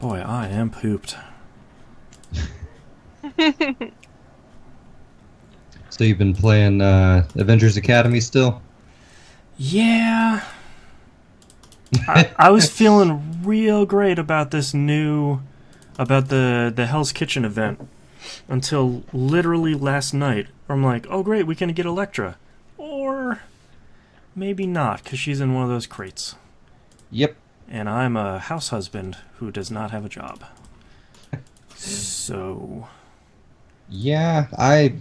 Boy, I am pooped. So you've been playing Avengers Academy still? Yeah, I was feeling real great about about the Hell's Kitchen event until literally last night. I'm like, oh great, we can get Elektra, or maybe not, because she's in one of those crates, Yep. and I'm a house husband who does not have a job. So Yeah, I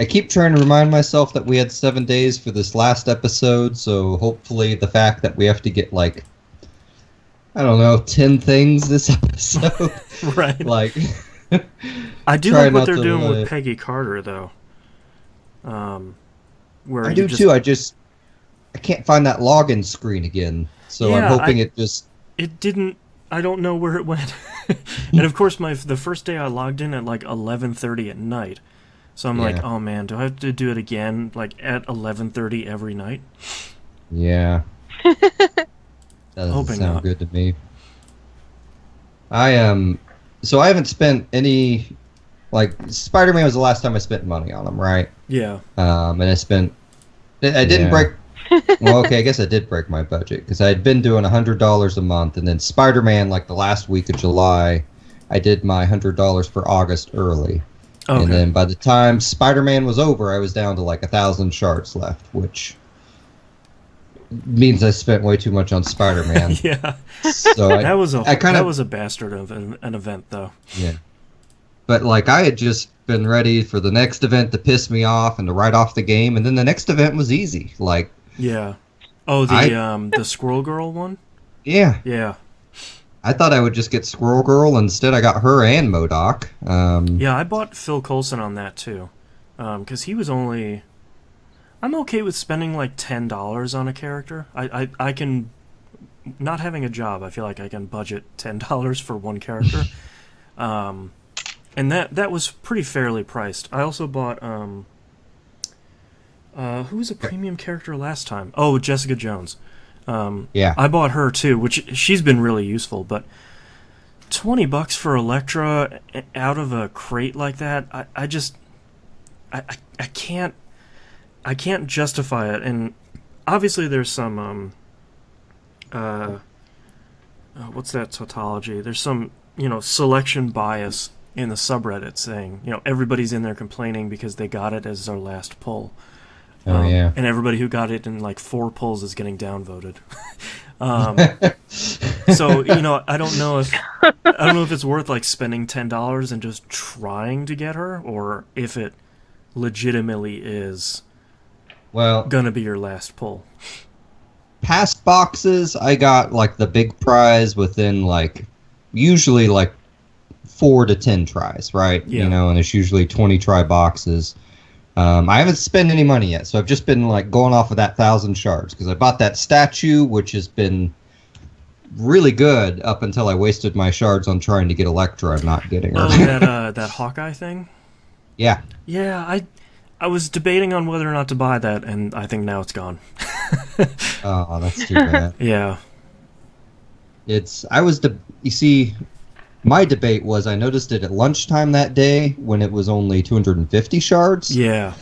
keep trying to remind myself that we had 7 days for this last episode, so hopefully the fact that we have to get like I don't know, 10 things this episode. right, like I do try like what not they're to doing let with it. Peggy Carter though, where I you do just too. I can't find that login screen again. So I'm yeah, hoping it just it didn't. I don't know where it went. And of course, the first day I logged in at like 11:30 at night. So I'm like, yeah. oh man, do I have to do it again like at 11:30 every night? Yeah. Doesn't Hoping sound not. good to me. I so I haven't spent any like Spider-Man was the last time I spent money on him, right? Yeah. And I didn't Yeah. break. Well, okay, I guess I did break my budget because I had been doing $100 a month, and then Spider-Man, like the last week of July, I did my $100 for August early, Okay. and then by the time Spider-Man was over, I was down to like 1,000 shards left, which means I spent way too much on Spider-Man. yeah. So That was a I kind that of was a bastard of an event though. yeah. But like I had just been ready for the next event to piss me off and to write off the game, and then the next event was easy. Like Yeah. Oh, the Squirrel Girl one. yeah, Yeah. I thought I would just get Squirrel Girl. Instead, I got her and Modoc. Yeah, I bought Phil Coulson on that too, because he was only. I'm okay with spending like $10 on a character. I can, not having a job, I feel like I can budget $10 for one character, and that was pretty fairly priced. I also bought who was a premium character last time? Oh, Jessica Jones. Yeah, I bought her too, which she's been really useful, but $20 for Elektra out of a crate like that, I just I can't justify it. And obviously there's some what's that tautology? There's some selection bias in the subreddit saying everybody's in there complaining because they got it as their last pull. oh yeah. And everybody who got it in like 4 pulls is getting downvoted. So I don't know if it's worth like spending $10 and just trying to get her, or if it legitimately is Well, gonna be your last pull. past boxes, I got like the big prize within like usually like 4 to 10 tries, right? Yeah. And it's usually 20 try boxes. I haven't spent any money yet, so I've just been like going off of that 1,000 shards because I bought that statue, which has been really good up until I wasted my shards on trying to get Elektra and not getting her. Oh, that Hawkeye thing. Yeah, Yeah, I was debating on whether or not to buy that, and I think now it's gone. oh, that's too bad. Yeah. You see, my debate was I noticed it at lunchtime that day when it was only 250 shards. Yeah.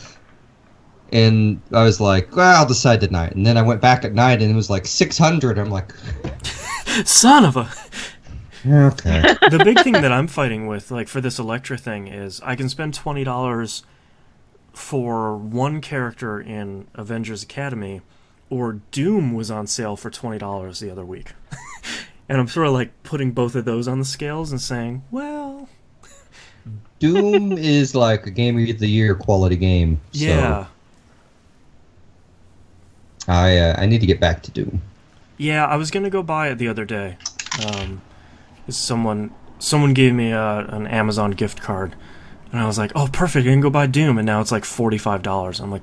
And I was like, well, I'll decide tonight. And then I went back at night and it was like 600. I'm like, Son of a. okay. The big thing that I'm fighting with, like for this Elektra thing, is I can spend $20 for one character in Avengers Academy, or Doom was on sale for $20 the other week. And I'm sort of like putting both of those on the scales and saying, well, Doom is like a Game of the Year quality game. So yeah. I need to get back to Doom. Yeah, I was going to go buy it the other day. Someone gave me an Amazon gift card, and I was like, oh, perfect, I can go buy Doom, and now it's like $45. I'm like,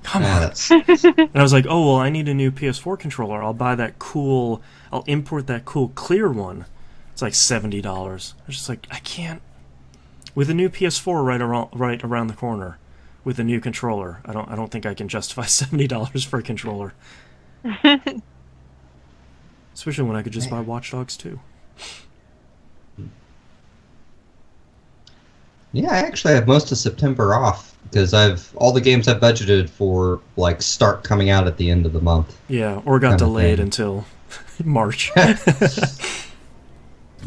come on. That's And I was like, oh, well, I need a new PS4 controller. I'll import that cool clear one. It's like $70. I was just like, I can't. With a new PS4 right around the corner, with a new controller, I don't think I can justify $70 for a controller. Especially when I could just buy Watch Dogs 2. Yeah, I actually have most of September off because all the games I've budgeted for like start coming out at the end of the month. Yeah, or got Kinda delayed thing. until March.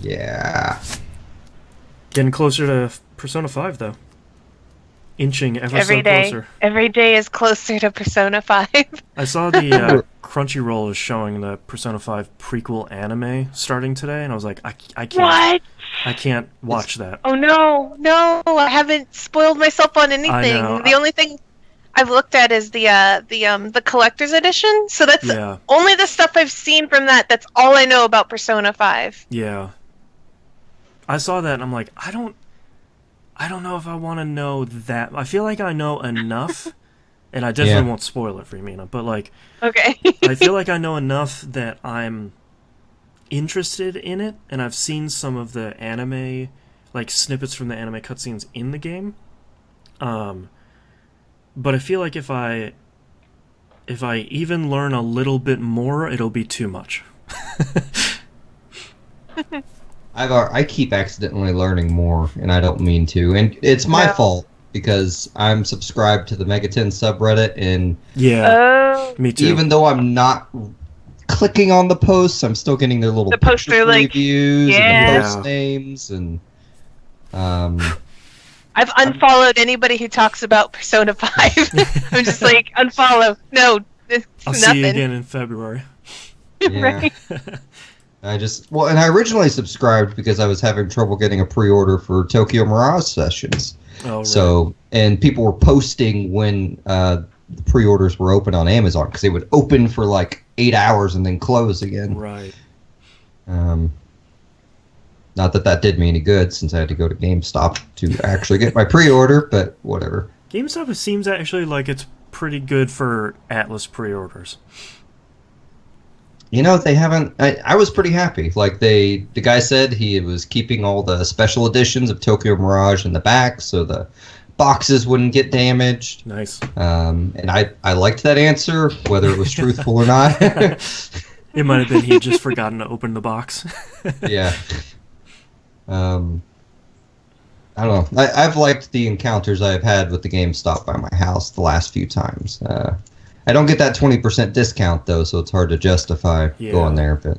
Yeah. Getting closer to Persona 5, though. Inching ever Every so day. closer. Every day is closer to Persona 5. I saw the Crunchyroll is showing the Persona 5 prequel anime starting today, and I was like, I can't. What? I can't watch that. Oh no, I haven't spoiled myself on anything. I know. The only thing I've looked at is the collector's edition. So that's Yeah. only the stuff I've seen from that. That's all I know about Persona 5. Yeah. I saw that, and I'm like, I don't know if I want to know that. I feel like I know enough, and I definitely won't spoil it for you, Mina, but like, Okay. I feel like I know enough that I'm interested in it, and I've seen some of the anime, like snippets from the anime cutscenes in the game. But I feel like if I even learn a little bit more, it'll be too much. I keep accidentally learning more, and I don't mean to, and it's my fault because I'm subscribed to the Megaten subreddit, and Oh. Me too. even though I'm not clicking on the posts, I'm still getting their little The posts picture are like- previews Yeah. and the post names, and I've unfollowed anybody who talks about Persona 5. I'm just like, unfollow. No, it's I'll nothing. see you again in February. yeah. Right. And I originally subscribed because I was having trouble getting a pre-order for Tokyo Mirage Sessions. Oh, right. So, and people were posting when the pre-orders were open on Amazon because they would open for like 8 hours and then close again. Right. Not that did me any good since I had to go to GameStop to actually get my pre-order, but whatever. GameStop seems actually like it's pretty good for Atlas pre-orders. You know, they haven't. I was pretty happy. Like the guy said, he was keeping all the special editions of Tokyo Mirage in the back, so the boxes wouldn't get damaged. Nice. And I liked that answer, whether it was truthful or not. It might have been he had just forgotten to open the box. Yeah. I don't know. I've liked the encounters I've had with the GameStop by my house the last few times. I don't get that 20% discount though, so it's hard to justify going there. But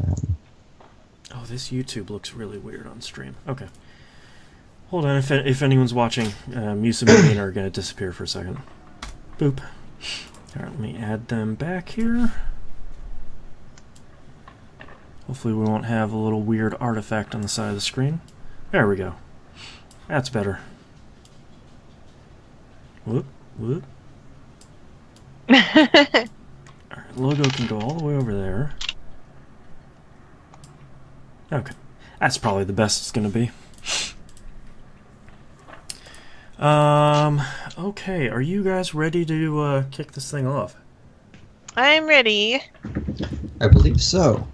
oh, this YouTube looks really weird on stream. Okay, hold on. If anyone's watching, Musa and Mina are going to disappear for a second. Boop. All right, let me add them back here. Hopefully we won't have a little weird artifact on the side of the screen. There we go. That's better. Whoop, whoop. Alright, logo can go all the way over there. Okay. That's probably the best it's gonna be. Okay, are you guys ready to kick this thing off? I'm ready. I believe so.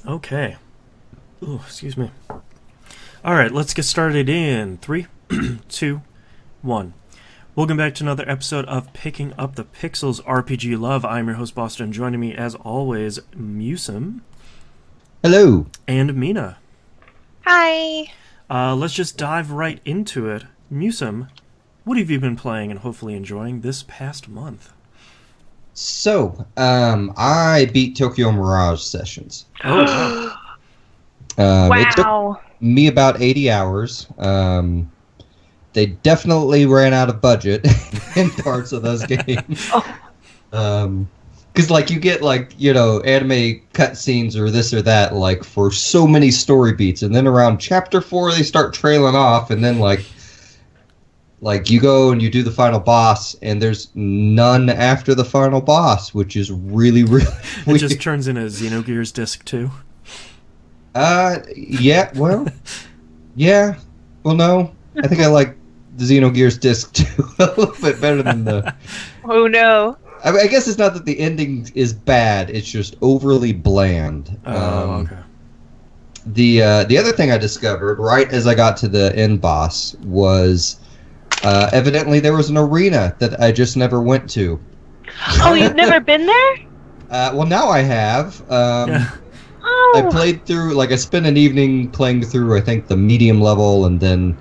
Okay. Ooh, excuse me. Alright, let's get started in 3, 2, 1. Welcome back to another episode of Picking Up the Pixels RPG Love. I'm your host, Boston. Joining me, as always, Musum. Hello. And Mina. Hi. Let's just dive right into it. Musum, what have you been playing and hopefully enjoying this past month? So, I beat Tokyo Mirage Sessions. Oh, wow. It took me about 80 hours. They definitely ran out of budget in parts of those games. Because, like, you get, like, you know, anime cutscenes or this or that, like, for so many story beats. And then around Chapter 4, they start trailing off. And then, like you go and you do the final boss, and there's none after the final boss, which is really, really It weird. just turns into Xenogears Disc 2. Yeah, well, yeah. Well, no. I think I like the Xenogears Disc 2 a little bit better than the... Oh no. I guess it's not that the ending is bad, it's just overly bland. Okay. The other thing I discovered, right as I got to the end boss, was evidently there was an arena that I just never went to. Oh, you've never been there? Well, now I have. Yeah. Oh. played through, like, I spent an evening playing through, I think, the medium level, and then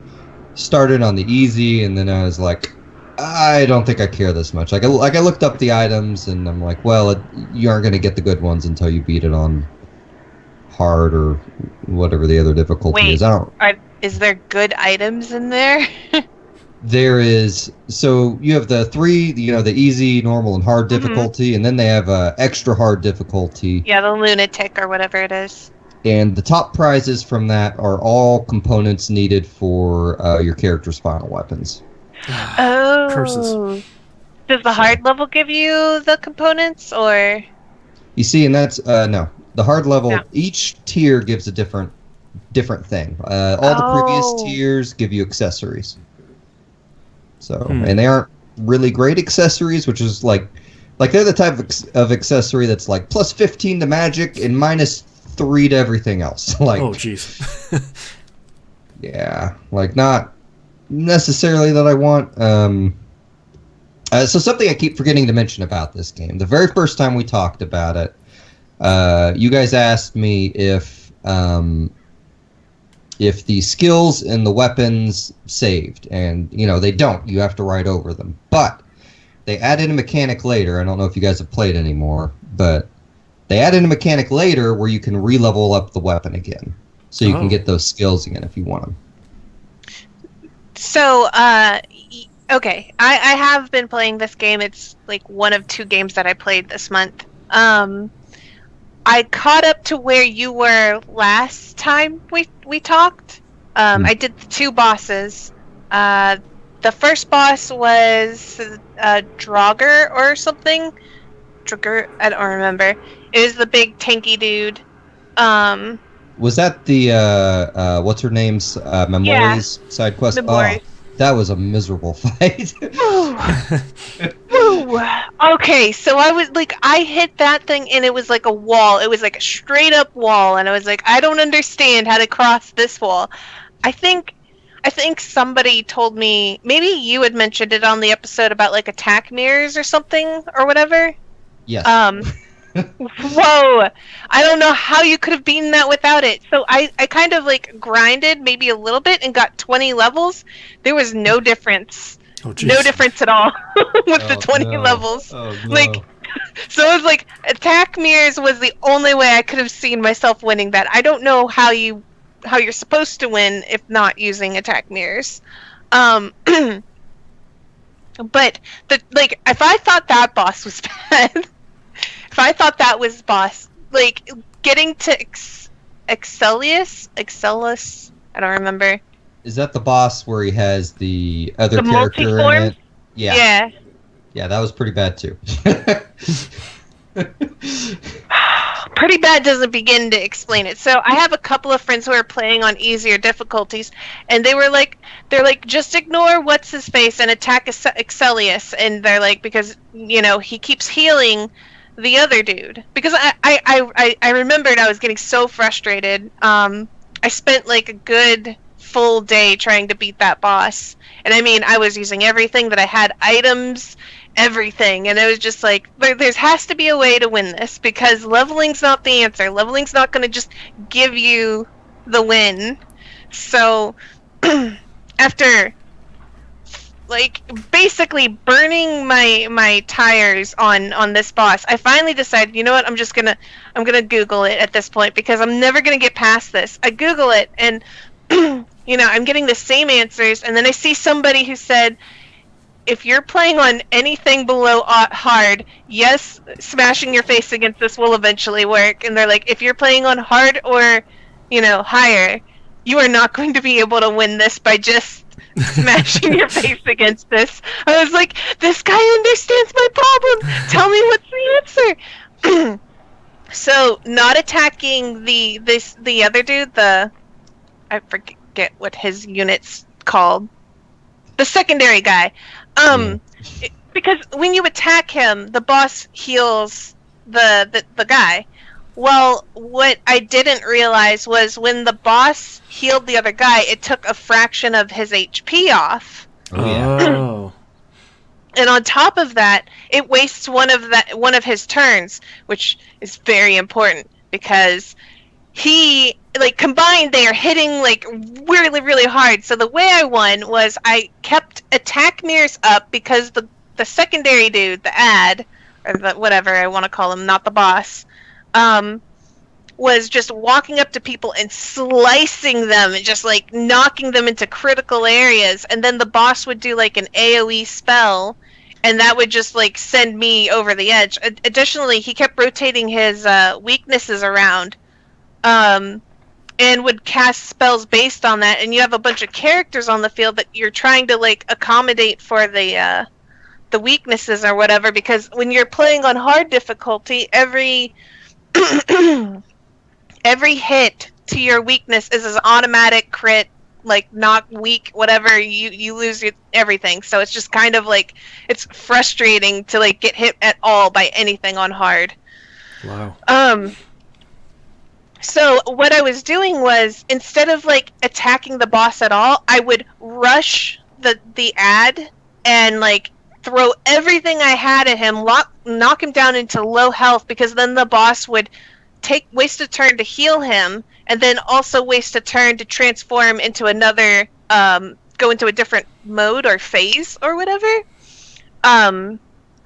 started on the easy, and then I was like, I don't think I care this much. I looked up the items, and I'm like, well, you aren't going to get the good ones until you beat it on hard or whatever the other difficulty is. Is there good items in there? There is, so you have the three, the easy, normal, and hard difficulty, and then they have extra hard difficulty. Yeah, the lunatic or whatever it is. And the top prizes from that are all components needed for your character's final weapons. Oh. Curses. Does the hard level give you the components, or? You see, and that's, no. The hard level, No. each tier gives a different thing. All the previous tiers give you accessories. So, and they aren't really great accessories, which is like they're the type of accessory that's like plus 15 to magic and minus 3 to everything else. Like, oh, jeez. yeah, like not necessarily that I want. So something I keep forgetting to mention about this game. The very first time we talked about it, you guys asked me if the skills and the weapons saved, and they don't. You have to write over them. But they added a mechanic later. I don't know if you guys have played anymore, but they added a mechanic later where you can re-level up the weapon again, so you can get those skills again if you want them. So, okay, I have been playing this game. It's like one of 2 games that I played this month. I caught up to where you were last time we talked. I did the 2 bosses. The first boss was Draugr or something. Draugr, I don't remember. It was the big tanky dude. Was that the what's her name's Memories side quest? Memories. Oh, that was a miserable fight. Ooh. Okay, so I hit that thing and it was like a wall. It was like a straight up wall, and I was like, I don't understand how to cross this wall. I think somebody told me, maybe you had mentioned it on the episode about like attack mirrors or something or whatever. Yes. Whoa! I don't know how you could have beaten that without it. So I kind of like grinded maybe a little bit and got 20 levels. There was no difference. Oh, jeez. No difference at all with the 20 levels. Oh, no. Like, so it was like attack mirrors was the only way I could have seen myself winning that. I don't know how you're supposed to win if not using attack mirrors. But if I thought that boss was bad, if I thought that was boss, like getting to Exvius, I don't remember. Is that the boss where he has the other character multi-form? in it? Yeah. Yeah, that was pretty bad too. Pretty bad doesn't begin to explain it. So I have a couple of friends who are playing on easier difficulties, and they're like, just ignore what's his face and attack Exvius, and they're like, because he keeps healing the other dude. Because I remembered I was getting so frustrated. I spent like a good full day trying to beat that boss, and I mean I was using everything that I had, items, everything, and it was just like there has to be a way to win this, because leveling's not the answer. Leveling's not going to just give you the win. So after like basically burning my tires on this boss, I finally decided, you know what, I'm gonna Google it at this point, because I'm never gonna get past this. I Google it, and I'm getting the same answers, and then I see somebody who said, if you're playing on anything below hard, yes, smashing your face against this will eventually work. And they're like, if you're playing on hard or, higher, you are not going to be able to win this by just smashing your face against this. I was like, this guy understands my problem. Tell me what's the answer. So, not attacking the other dude, I forget what his unit's called. The secondary guy. Because when you attack him, the boss heals the guy. Well, what I didn't realize was when the boss healed the other guy, it took a fraction of his HP off. Oh, yeah. Oh. And on top of that, it wastes one of his turns, which is very important, because he, like, combined, they are hitting, like, really, really hard. So the way I won was I kept attack mirrors up because the secondary dude, the ad, or the, whatever I want to call him, not the boss, was just walking up to people and slicing them and just, like, knocking them into critical areas. And then the boss would do, like, an AoE spell, and that would just, like, send me over the edge. Additionally, he kept rotating his weaknesses around, and would cast spells based on that. And you have a bunch of characters on the field that you're trying to, like, accommodate for the weaknesses or whatever. Because when you're playing on hard difficulty, every every hit to your weakness is an automatic crit, like, knock, weak, whatever, you lose everything. So it's just kind of like, it's frustrating to, like, get hit at all by anything on hard. Wow. So what I was doing was, instead of, like, attacking the boss at all, I would rush the ad and, like, throw everything I had at him, knock him down into low health, because then the boss would waste a turn to heal him, and then also waste a turn to transform into another, go into a different mode or phase or whatever. And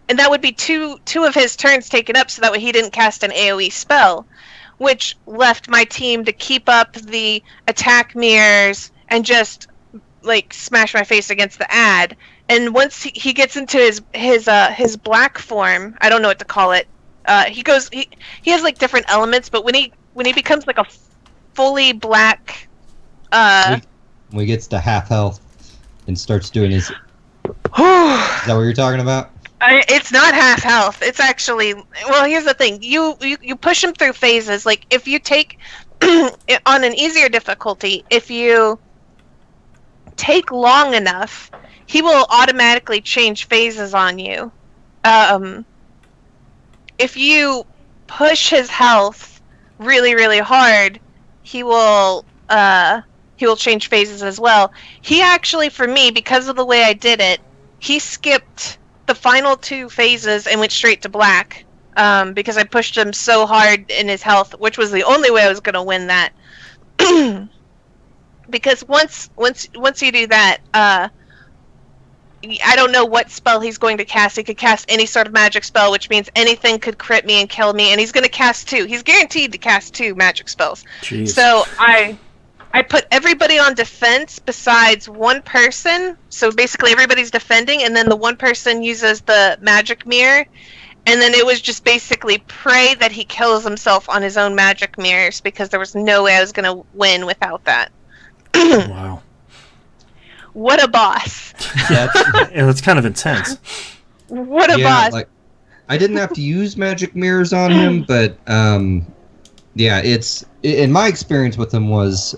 that would be two of his turns taken up, so that way he didn't cast an AoE spell, which left my team to keep up the attack mirrors and just, like, smash my face against the ad. And once he gets into his black form, I don't know what to call it. He has, like, different elements, but when he becomes, like, a fully black, when he gets to half health and starts doing his. Is that what you're talking about? It's not half health. It's actually, well, here's the thing. You push him through phases. Like, if you take on an easier difficulty, if you take long enough, he will automatically change phases on you. If you push his health really, really hard, he will change phases as well. He actually, for me, because of the way I did it, he skipped the final two phases and went straight to black, because I pushed him so hard in his health, which was the only way I was going to win that. Because once you do that, I don't know what spell he's going to cast. He could cast any sort of magic spell, which means anything could crit me and kill me, and he's going to cast 2. He's guaranteed to cast 2 magic spells. Jeez. So I put everybody on defense besides one person. So basically everybody's defending, and then the one person uses the magic mirror. And then it was just basically pray that he kills himself on his own magic mirrors, because there was no way I was going to win without that. Wow. What a boss. Yeah, It's kind of intense. What a boss. Like, I didn't have to use magic mirrors on him, but yeah, it's in my experience with him was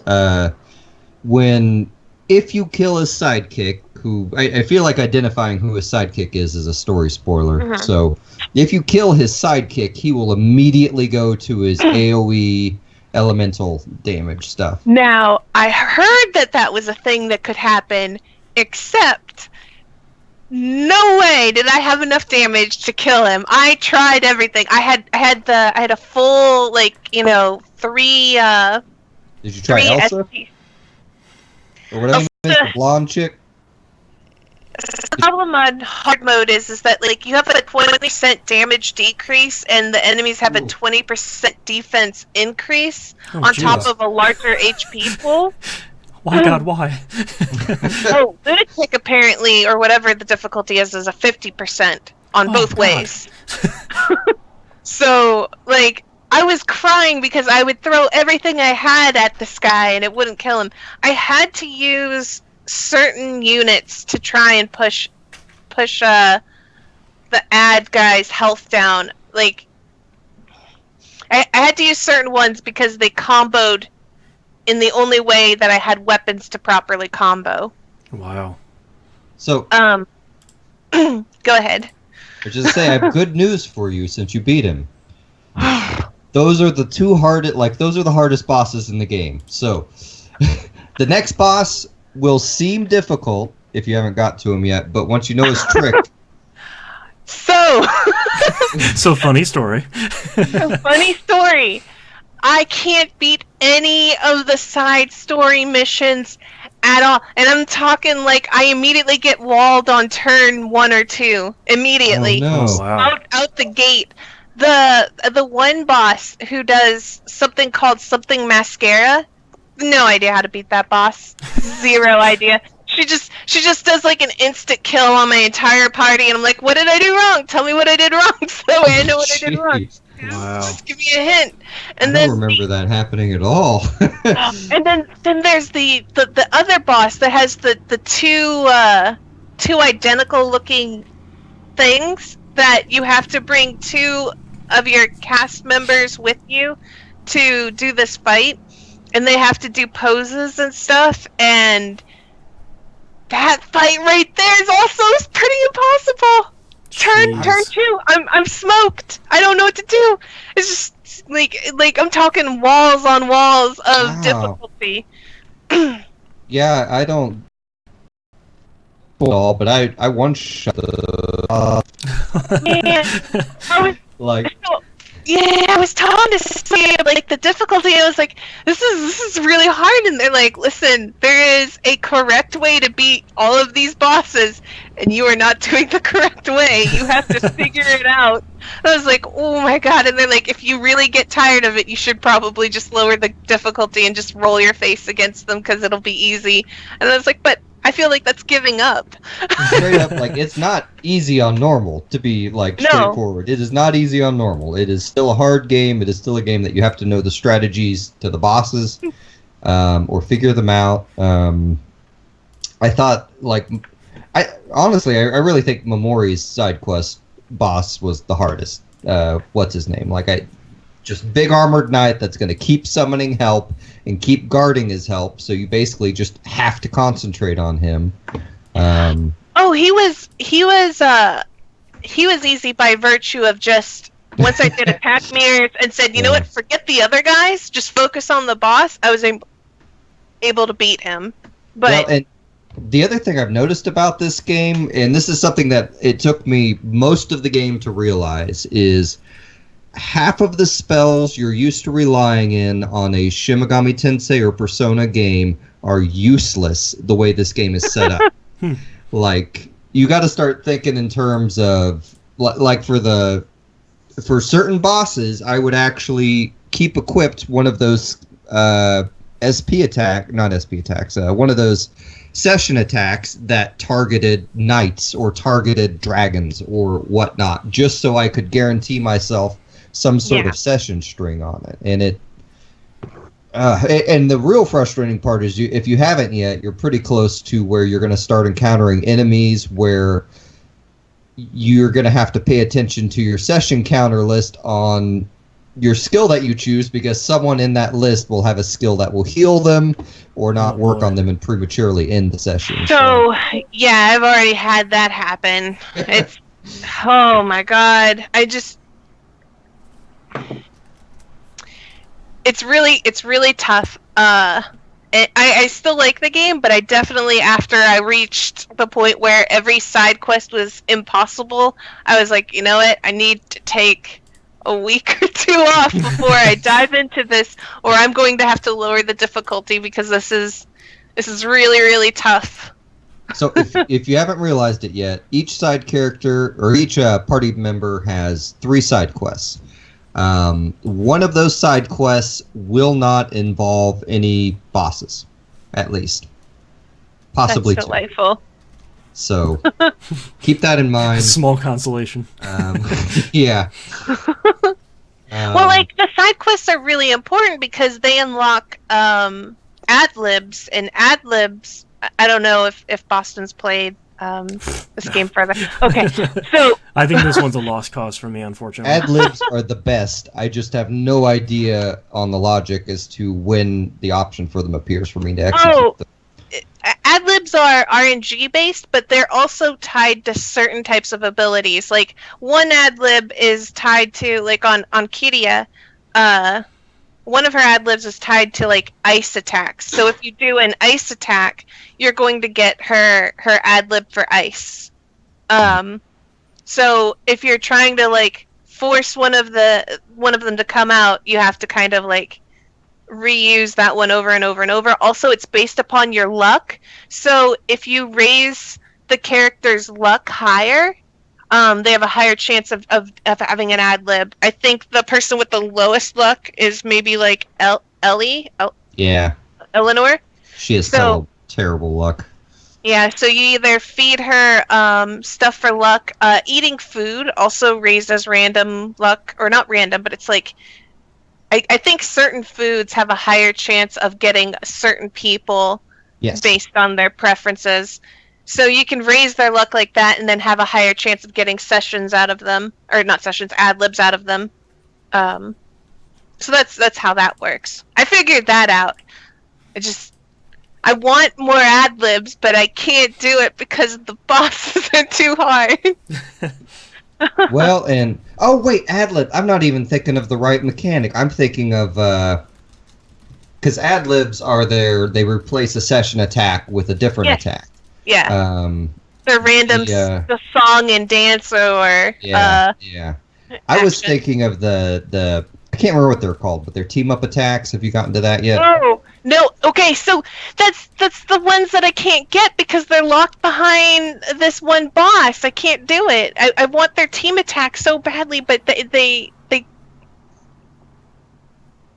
if you kill his sidekick, who I feel like identifying who his sidekick is a story spoiler. Mm-hmm. So if you kill his sidekick, he will immediately go to his AoE elemental damage stuff. Now, I heard that was a thing that could happen, except no way did I have enough damage to kill him. I tried everything. I had a full, like, 3 Did you try Elsa? Or whatever, the blonde chick? The problem on hard mode is that, like, you have a 20% damage decrease, and the enemies have a 20% defense increase on top of a larger HP pool. Why, God, why? Oh, Lunatic apparently, or whatever the difficulty is a 50% on both ways. So, like, I was crying because I would throw everything I had at this guy and it wouldn't kill him. I had to use certain units to try and push the ad guy's health down. Like, I had to use certain ones because they comboed in the only way that I had weapons to properly combo. Wow. So, go ahead. I just say I have good news for you since you beat him. Those are the hardest bosses in the game. So, the next boss will seem difficult if you haven't got to him yet, but once you know his trick. So funny story. Funny story. I can't beat any of the side story missions at all. And I'm talking like I immediately get walled on turn 1 or 2. Immediately. Oh, no. Oh, wow. Out the gate. The one boss who does something called something mascara, no idea how to beat that boss. Zero idea. She just does like an instant kill on my entire party, and I'm like, what did I do wrong? Tell me what I did wrong so I know what I did wrong. Wow. Just give me a hint. And I then don't remember that happening at all. and then there's the other boss that has the two identical looking things that you have to bring 2 of your cast members with you to do this fight, and they have to do poses and stuff, and that fight right there is also pretty impossible. Turn 2, I'm smoked. I don't know what to do. It's just like I'm talking walls on walls of difficulty. Yeah, I don't at all, but I one shot Yeah, like I was talking to say like the difficulty. I was like, this is really hard, and they're like, listen, there is a correct way to beat all of these bosses, and you are not doing the correct way. You have to figure it out. I was like, oh my god, and they're like, if you really get tired of it, you should probably just lower the difficulty and just roll your face against them because it'll be easy. And I was like, but I feel like that's giving up. straight up, like, it's not easy on normal, to be like straightforward. It is not easy on normal. It is still a hard game. It is still a game that you have to know the strategies to the bosses, or figure them out. I thought, like, I really think Momori's side quest boss was the hardest. What's his name? Like, just big armored knight that's going to keep summoning help and keep guarding his help, so you basically just have to concentrate on him. He was easy by virtue of just once I did attack mirrors and said, you know what, forget the other guys, just focus on the boss. I was able to beat him. But and the other thing I've noticed about this game, and this is something that it took me most of the game to realize, is half of the spells you're used to relying on a Shin Megami Tensei or Persona game are useless the way this game is set up. Like, you got to start thinking in terms of, like, for certain bosses, I would actually keep equipped one of those one of those session attacks that targeted knights or targeted dragons or whatnot, just so I could guarantee myself some sort of session string on it. And and the real frustrating part is, if you haven't yet, you're pretty close to where you're going to start encountering enemies where you're going to have to pay attention to your session counter list on your skill that you choose, because someone in that list will have a skill that will heal them or not work on them and prematurely end the session. So yeah, I've already had that happen. It's oh my god. It's really tough. I still like the game, but I definitely, after I reached the point where every side quest was impossible, I was like, you know what? I need to take a week or 2 off before I dive into this, or I'm going to have to lower the difficulty, because this is really, really tough. So if you haven't realized it yet, each side character or each party member has 3 side quests. One of those side quests will not involve any bosses, at least. Possibly That's 2. delightful. So keep that in mind. Small consolation. Yeah. Well, like, the side quests are really important because they unlock ad-libs, and ad-libs, I don't know if Boston's played this game further. Okay, so I think this one's a lost cause for me, unfortunately. Ad-libs are the best. I just have no idea on the logic as to when the option for them appears for me to execute them. Ad-libs are RNG based, but they're also tied to certain types of abilities. Like, one ad-lib is tied to, like, on Kiria, one of her ad-libs is tied to, like, ice attacks. So if you do an ice attack, you're going to get her ad-lib for ice. So if you're trying to, like, force one of them to come out, you have to kind of like reuse that one over and over and over. Also, it's based upon your luck. So if you raise the character's luck higher, they have a higher chance of having an ad lib. I think the person with the lowest luck is maybe like Ellie. Yeah. Eleanor. She has terrible luck. Yeah, so you either feed her stuff for luck. Eating food also raises random luck, or not random, but it's like I think certain foods have a higher chance of getting certain people based on their preferences. So you can raise their luck like that and then have a higher chance of getting sessions out of them. Or not sessions, ad-libs out of them. So that's how that works. I figured that out. I want more ad-libs, but I can't do it because the bosses are too hard. Well, and... Oh, wait, ad-lib. I'm not even thinking of the right mechanic. I'm thinking of... Because ad-libs are they replace a session attack with a different attack. Yeah. They're random, the song and dance or... Yeah. I was thinking of the... I can't remember what they're called, but they're team-up attacks. Have you gotten to that yet? Oh, no. Okay, so that's the ones that I can't get because they're locked behind this one boss. I can't do it. I want their team attack so badly, but they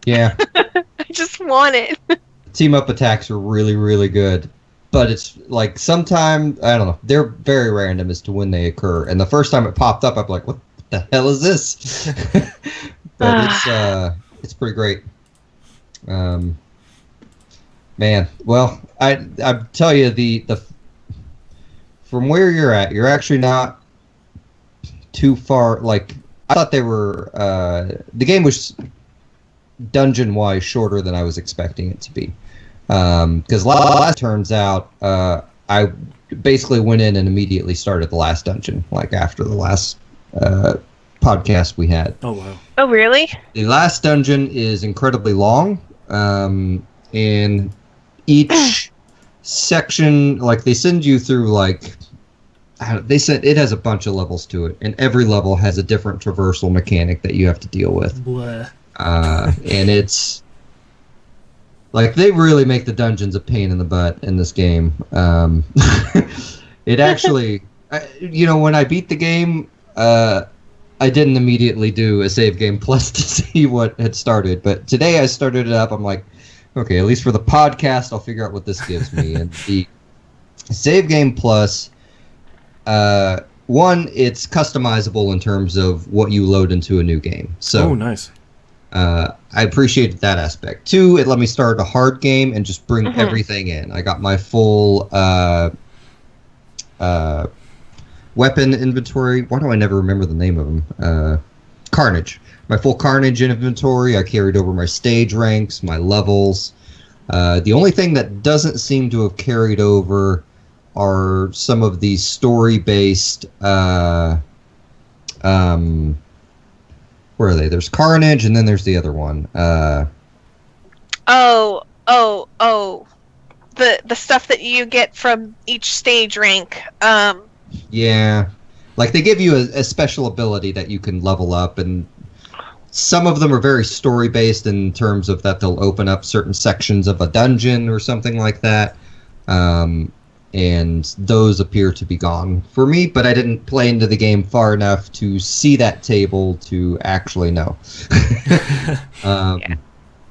Yeah. I just want it. Team-up attacks are really, really good. But it's like sometimes, I don't know, they're very random as to when they occur. And the first time it popped up, I'm like, what the hell is this? But it's pretty great. Man, well, I tell you, the from where you're at, you're actually not too far. Like, I thought they were, the game was dungeon-wise shorter than I was expecting it to be. Because last turns out, I basically went in and immediately started the last dungeon, like after the last podcast we had. Oh, wow. Oh, really? The last dungeon is incredibly long, and each section, like, they send you through, like, it has a bunch of levels to it, and every level has a different traversal mechanic that you have to deal with. Blah. And it's... Like, they really make the dungeons a pain in the butt in this game. It actually... when I beat the game, I didn't immediately do a save game plus to see what had started. But today I started it up. I'm like, okay, at least for the podcast, I'll figure out what this gives me. And the save game plus... one, it's customizable in terms of what you load into a new game. So, nice. I appreciated that aspect. Two, it let me start a hard game and just bring everything in. I got my full weapon inventory. Why do I never remember the name of them? Carnage. My full Carnage inventory. I carried over my stage ranks, my levels. The only thing that doesn't seem to have carried over are some of the story-based... where are they? There's Carnage, and then there's the other one. The stuff that you get from each stage rank. Yeah. Like, they give you a special ability that you can level up, and some of them are very story-based in terms of that they'll open up certain sections of a dungeon or something like that. And those appear to be gone for me, but I didn't play into the game far enough to see that table to actually know.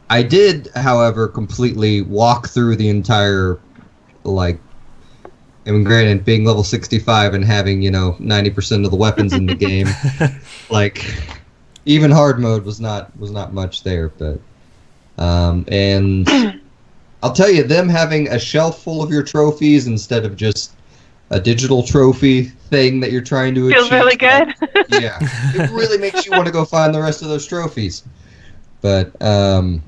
I did, however, completely walk through the entire, like, and granted, being level 65 and having, 90% of the weapons in the game, like, even hard mode was not much there, but, and... I'll tell you, them having a shelf full of your trophies instead of just a digital trophy thing that you're trying to achieve. Feels really good. Yeah. It really makes you want to go find the rest of those trophies. But, I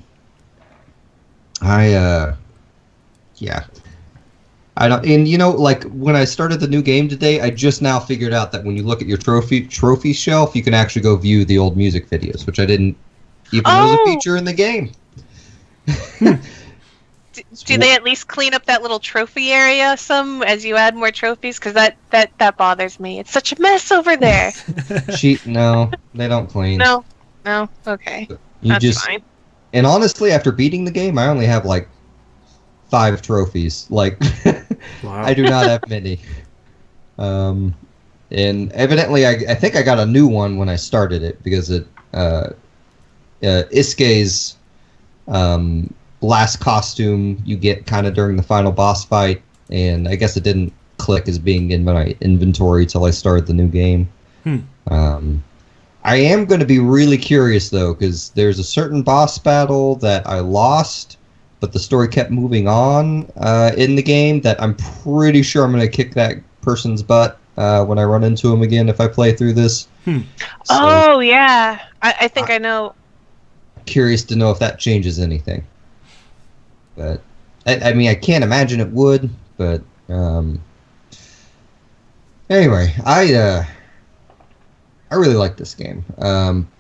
don't, and like, when I started the new game today, I just now figured out that when you look at your trophy shelf, you can actually go view the old music videos, which I didn't even know was a feature in the game. Do they at least clean up that little trophy area some as you add more trophies? Because that bothers me. It's such a mess over there. No, they don't clean. No, okay, that's fine. And honestly, after beating the game, I only have like 5 trophies. Like, Wow. I do not have many. And evidently, I think I got a new one when I started it because Iske's last costume you get kind of during the final boss fight, and I guess it didn't click as being in my inventory till I started the new game. I am going to be really curious though, because there's a certain boss battle that I lost, but the story kept moving on in the game that I'm pretty sure I'm going to kick that person's butt when I run into him again if I play through this. Oh yeah, I think I know. Curious to know if that changes anything. But I mean, I can't imagine it would. But anyway, I really like this game.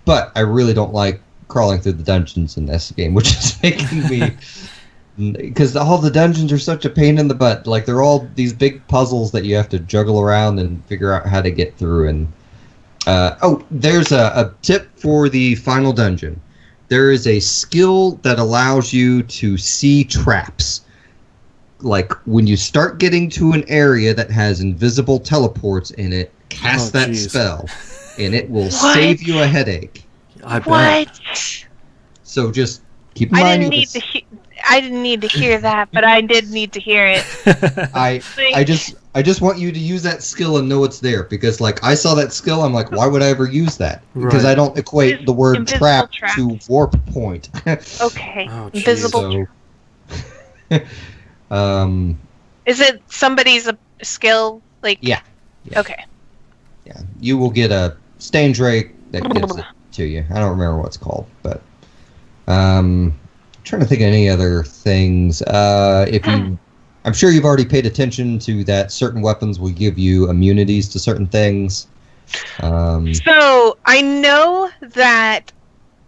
But I really don't like crawling through the dungeons in this game, which is making me. Because all the dungeons are such a pain in the butt. Like, they're all these big puzzles that you have to juggle around and figure out how to get through. And there's a tip for the final dungeon. There is a skill that allows you to see traps. Like, when you start getting to an area that has invisible teleports in it, cast that spell, and it will save you a headache. I bet. What? So just keep in mind. I didn't need to hear that, but I did need to hear it. I just want you to use that skill and know it's there, because like I saw that skill, I'm like, why would I ever use that? Because I don't equate the word trap to warp point. Okay. Oh, Invisible trap. Is it somebody's skill? Like Yeah. Okay. Yeah. You will get a stain drake that gives it to you. I don't remember what it's called, but trying to think of any other things. I'm sure you've already paid attention to that certain weapons will give you immunities to certain things. So I know that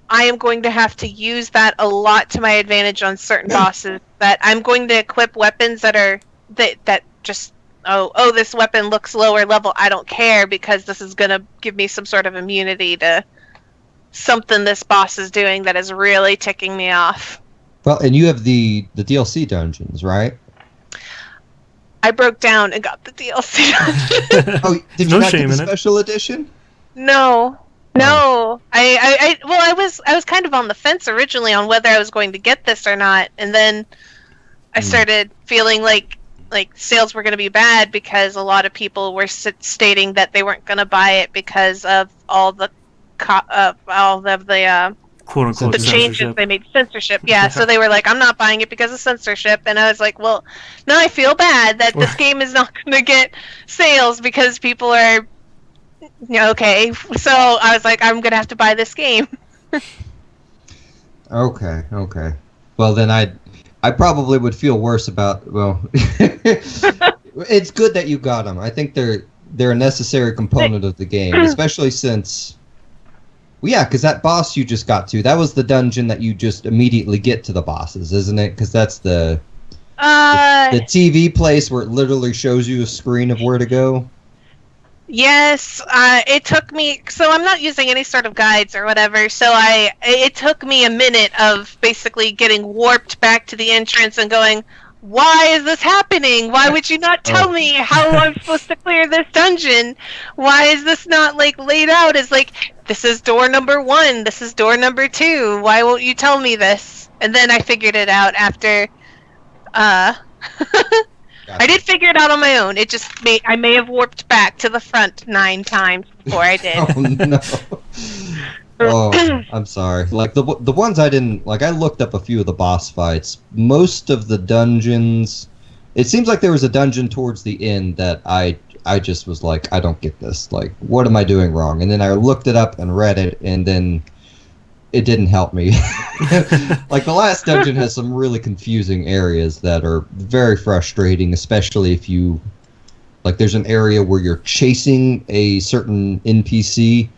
I am going to have to use that a lot to my advantage on certain bosses. That I'm going to equip weapons that just this weapon looks lower level. I don't care because this is going to give me some sort of immunity to something this boss is doing that is really ticking me off. Well, and you have the DLC dungeons, right? I broke down and got the DLC dungeon. Oh, did you not get the special edition? No. I was kind of on the fence originally on whether I was going to get this or not, and then I started feeling like sales were going to be bad because a lot of people were stating that they weren't going to buy it because of all the quote-unquote the changes they made, censorship. Yeah, so they were like, I'm not buying it because of censorship. And I was like, well, now I feel bad that this game is not going to get sales because people are... Okay, so I was like, I'm going to have to buy this game. Okay. Well, then I probably would feel worse about... Well, it's good that you got them. I think they're a necessary component of the game, especially since... Well, yeah, because that boss you just got to, that was the dungeon that you just immediately get to the bosses, isn't it? Because that's the TV place where it literally shows you a screen of where to go. Yes, it took me... So I'm not using any sort of guides or whatever, so it took me a minute of basically getting warped back to the entrance and going, why is this happening? Why would you not tell me how I'm supposed to clear this dungeon? Why is this not laid out as this is door number 1, this is door number 2. Why won't you tell me this? And then I figured it out after Gotcha. I did figure it out on my own. It just I may have warped back to the front 9 times before I did. Oh no. Oh, I'm sorry. Like the ones I didn't like. I looked up a few of the boss fights. Most of the dungeons. It seems like there was a dungeon towards the end that I just was like, I don't get this. Like, what am I doing wrong? And then I looked it up and read it, and then it didn't help me. Like the last dungeon has some really confusing areas that are very frustrating, especially if you like. There's an area where you're chasing a certain NPC.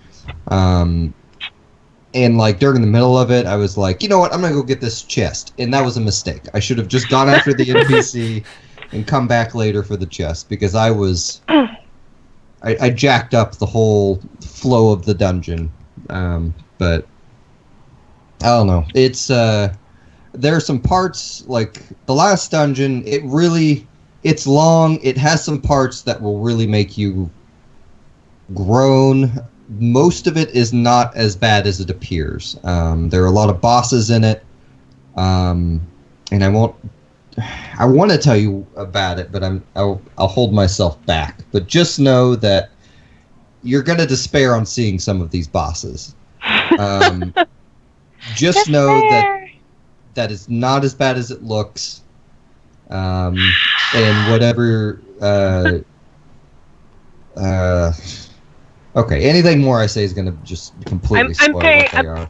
And like during the middle of it, I was like, you know what? I'm gonna go get this chest, and that was a mistake. I should have just gone after the NPC and come back later for the chest because I jacked up the whole flow of the dungeon. But I don't know. It's there are some parts like the last dungeon. It's long. It has some parts that will really make you groan. Most of it is not as bad as it appears. There are a lot of bosses in it, and I want to tell you about it, but I'll hold myself back. But just know that you're going to despair on seeing some of these bosses. Just know that it's not as bad as it looks, and whatever. Okay, anything more I say is going to just completely spoil what they are.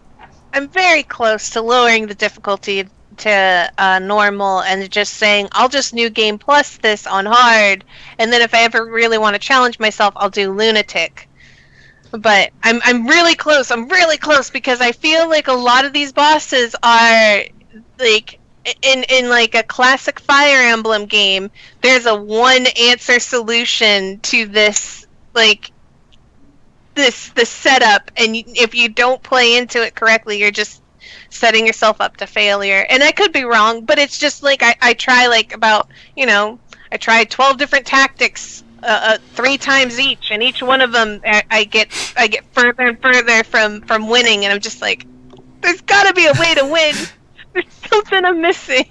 I'm very close to lowering the difficulty to normal and just saying, I'll just New Game Plus this on hard, and then if I ever really want to challenge myself, I'll do Lunatic. But I'm really close. I'm really close because I feel like a lot of these bosses are like in like a classic Fire Emblem game. There's a one answer solution to this like. The setup, and if you don't play into it correctly, you're just setting yourself up to failure. And I could be wrong, but it's just like I try like about I tried 12 different tactics 3 times each, and each one of them I get further and further from winning, and I'm just like, there's got to be a way to win. There's something I'm missing.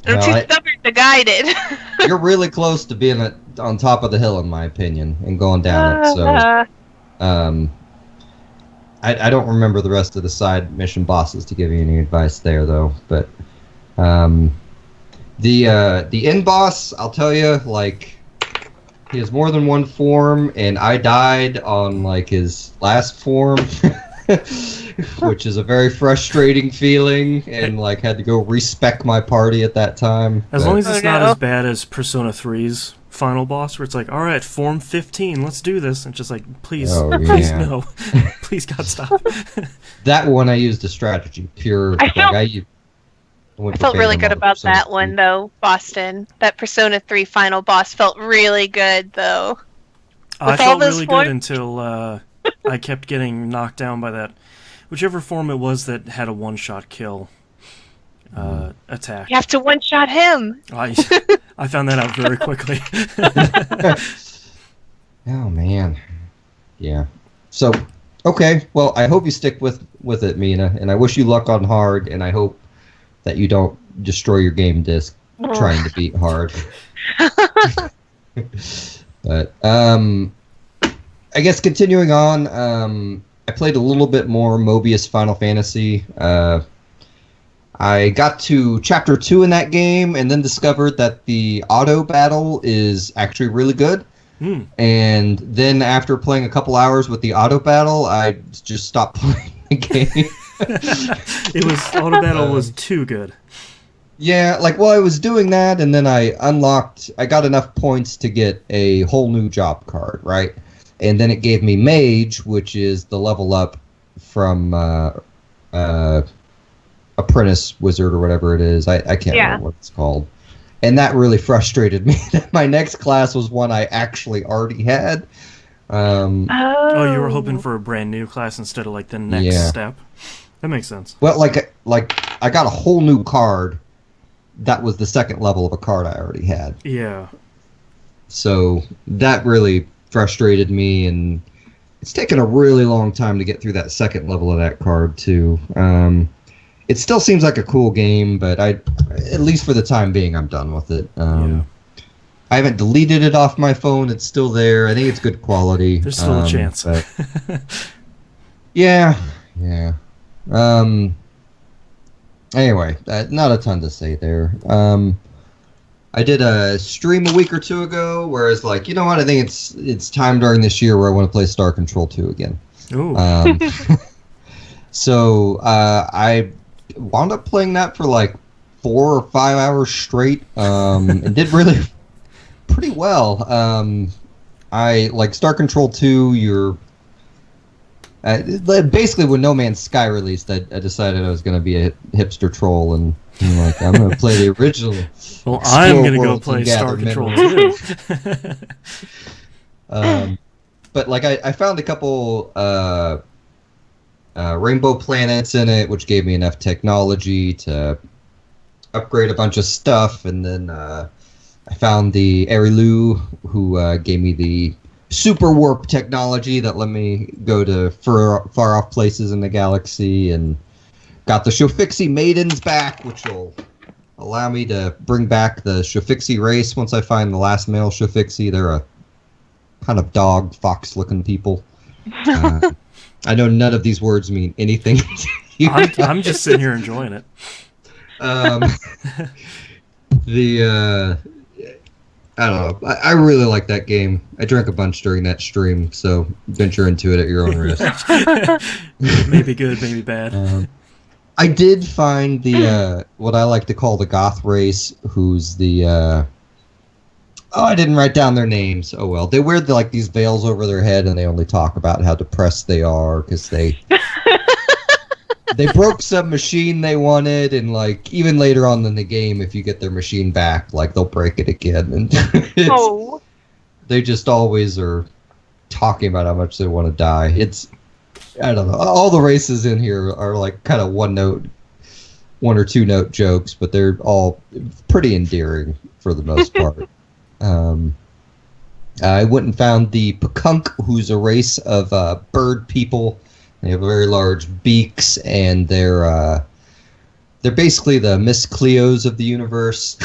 I'm too stubborn to guide it. You're really close to being on top of the hill, in my opinion, and going down it. So, I don't remember the rest of the side mission bosses to give you any advice there, though. But the end boss, I'll tell you, like, he has more than one form, and I died on like his last form. Which is a very frustrating feeling, and like had to go respec my party at that time. As long as it's not as bad as Persona 3's final boss, where it's like, all right, form 15, let's do this, and just like, please, please no, please God stop. That one I used a strategy, pure. I felt really good about that one though, Boston. That Persona 3 final boss felt really good though. I felt really good until I kept getting knocked down by that. Whichever form it was that had a one-shot kill attack. You have to one-shot him! I found that out very quickly. Oh, man. Yeah. So, okay. Well, I hope you stick with it, Mina. And I wish you luck on hard, and I hope that you don't destroy your game disc trying to beat hard. But, I guess continuing on, I played a little bit more Mobius Final Fantasy. I got to Chapter 2 in that game and then discovered that the auto battle is actually really good. And then after playing a couple hours with the auto battle, I just stopped playing the game. Auto battle was too good. Yeah, I was doing that, and then I got enough points to get a whole new job card, right? And then it gave me Mage, which is the level up from Apprentice Wizard or whatever it is. I can't remember what it's called. And that really frustrated me. My next class was one I actually already had. You were hoping for a brand new class instead of like the next step? That makes sense. Well, like I got a whole new card that was the second level of a card I already had. Yeah. So that really frustrated me, and it's taken a really long time to get through that second level of that card too. It still seems like a cool game, but at least for the time being, I'm done with it. I haven't deleted it off my phone. It's still there. I think it's good quality. There's still a chance. Yeah. Anyway, not a ton to say there. I did a stream a week or two ago where it's like, you know what, I think it's time during this year where I want to play Star Control 2 again. Ooh. So I wound up playing that for like 4 or 5 hours straight, and did really pretty well. I like Star Control 2. Basically, when No Man's Sky released, I decided I was going to be a hipster troll, and I'm like, I'm going to play the original. Well, I'm going to go worlds play and Star gather Control minerals. 2. But like, I found a couple rainbow planets in it, which gave me enough technology to upgrade a bunch of stuff, and then I found the Erilu, who gave me the super warp technology that let me go to far off places in the galaxy, and got the Shofixi maidens back, which will allow me to bring back the Shofixi race once I find the last male Shofixi. They're a kind of dog, fox-looking people. I know none of these words mean anything to you. I'm just sitting here enjoying it. I don't know. I really like that game. I drank a bunch during that stream, so venture into it at your own risk. Maybe good, maybe bad. I did find the what I like to call the goth race, who's the I didn't write down their names. Oh well. They wear these veils over their head, and they only talk about how depressed they are because they broke some machine they wanted, and like even later on in the game, if you get their machine back, like they'll break it again, and they just always are talking about how much they want to die. I don't know. All the races in here are like kind of one or two note jokes, but they're all pretty endearing for the most part. I went and found the Pakunk, who's a race of bird people. They have very large beaks, and they're basically the Miss Cleos of the universe.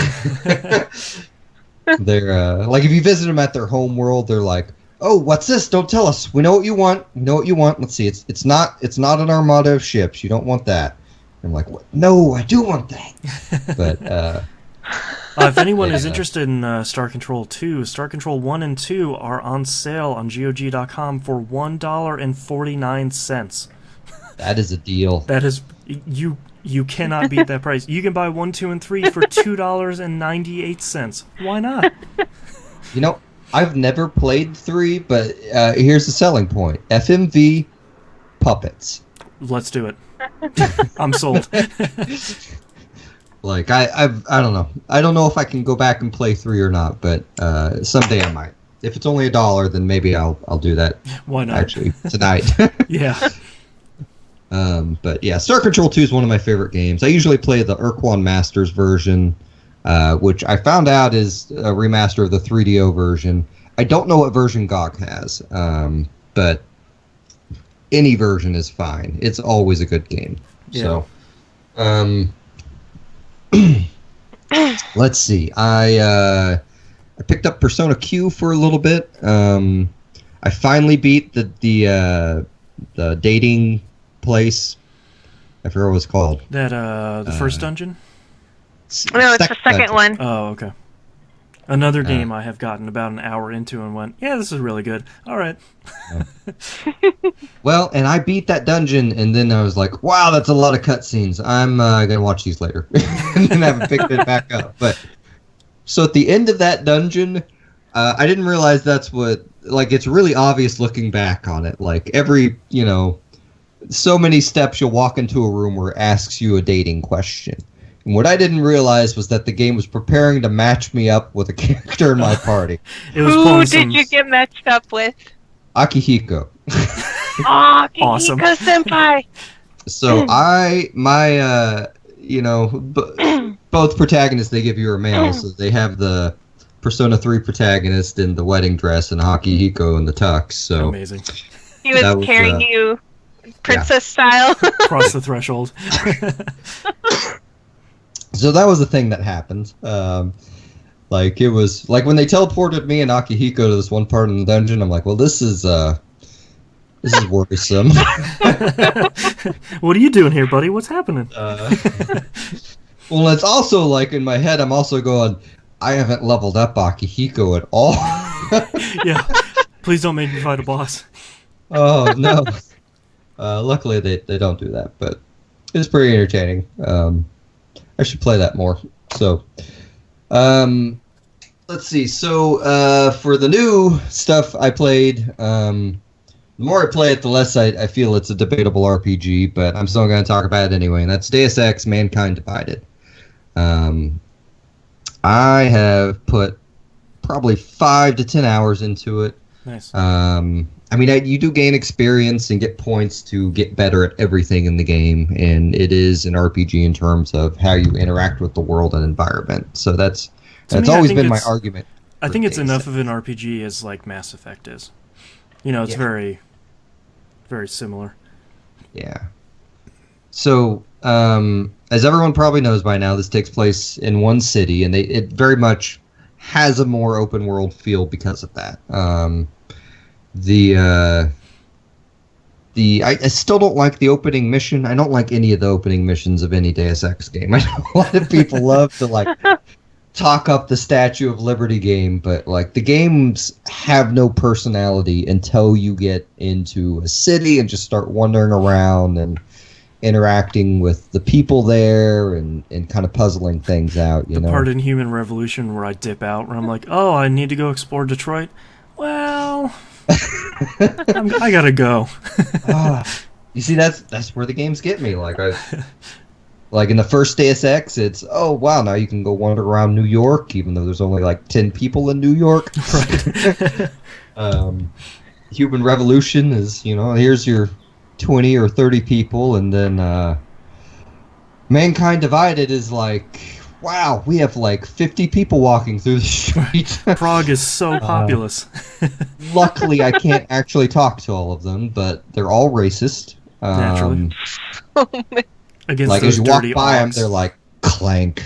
They're like, if you visit them at their home world, they're like, "Oh, what's this? Don't tell us. We know what you want. We know what you want. Let's see. It's not an armada of ships. You don't want that." I'm like, "What? No, I do want that." But if anyone is interested in Star Control 2, Star Control 1 and 2 are on sale on GOG.com for $1.49. That is a deal. That is, you cannot beat that price. You can buy 1, 2, and 3 for $2.98. Why not? You know, I've never played 3, but here's the selling point: FMV puppets. Let's do it. I'm sold. Like I don't know. I don't know if I can go back and play 3 or not, but someday I might. If it's only $1, then maybe I'll do that. Why not? Actually, tonight. Yeah. But yeah, Star Control 2 is one of my favorite games. I usually play the Urquan Masters version, which I found out is a remaster of the 3DO version. I don't know what version GOG has, but any version is fine. It's always a good game. Yeah. So, let's see. I picked up Persona Q for a little bit. I finally beat the dating place. I forgot what it was called. That the first dungeon? No, it's the second one. Oh, okay. Another game I have gotten about an hour into and went, yeah, this is really good. All right. Well, and I beat that dungeon, and then I was like, wow, that's a lot of cutscenes. I'm going to watch these later. And then I haven't picked it back up. But so at the end of that dungeon, I didn't realize that's what, like, it's really obvious looking back on it. Like, every, so many steps you'll walk into a room where it asks you a dating question. And what I didn't realize was that the game was preparing to match me up with a character in my party. Who did you get matched up with? Akihiko. Oh, Akihiko Awesome. senpai. So both protagonists they give you are male. So they have the Persona 3 protagonist in the wedding dress and Akihiko in the tux. So amazing. He was carrying you princess style. Cross the threshold. So that was the thing that happened. Like it was like when they teleported me and Akihiko to this one part in the dungeon. I'm like, well, this is worrisome. What are you doing here, buddy? What's happening? Well, it's also like in my head, I'm also going, I haven't leveled up Akihiko at all. Yeah. Please don't make me fight a boss. Oh no. Luckily they don't do that, but it's pretty entertaining. I should play that more. So, let's see. So, for the new stuff I played, The more I play it, the less I feel it's a debatable RPG, but I'm still going to talk about it anyway, and that's Deus Ex: Mankind Divided. I have put probably 5 to 10 hours into it. Nice. I mean, you do gain experience and get points to get better at everything in the game, and it is an RPG in terms of how you interact with the world and environment. So that's always been my argument. I think it's enough of an RPG as like Mass Effect is. You know, it's very, very similar. Yeah. So, as everyone probably knows by now, this takes place in one city, and it very much has a more open world feel because of that. I still don't like the opening mission. I don't like any of the opening missions of any Deus Ex game. I know a lot of people love to like talk up the Statue of Liberty game, but like the games have no personality until you get into a city and just start wandering around and interacting with the people there and kind of puzzling things out. The part in Human Revolution where I dip out, where I'm like, oh, I need to go explore Detroit. Well, I gotta go. You see, that's where the games get me. Like like in the first Deus Ex, it's wow, now you can go wander around New York, even though there's only like 10 people in New York. Right. Human Revolution is, here's your 20 or 30 people, and then Mankind Divided is like, wow, we have like 50 people walking through the street. Prague is so populous. Luckily, I can't actually talk to all of them, but they're all racist. Naturally. Against like those as you walk dirty by them, Augs. they're like clank.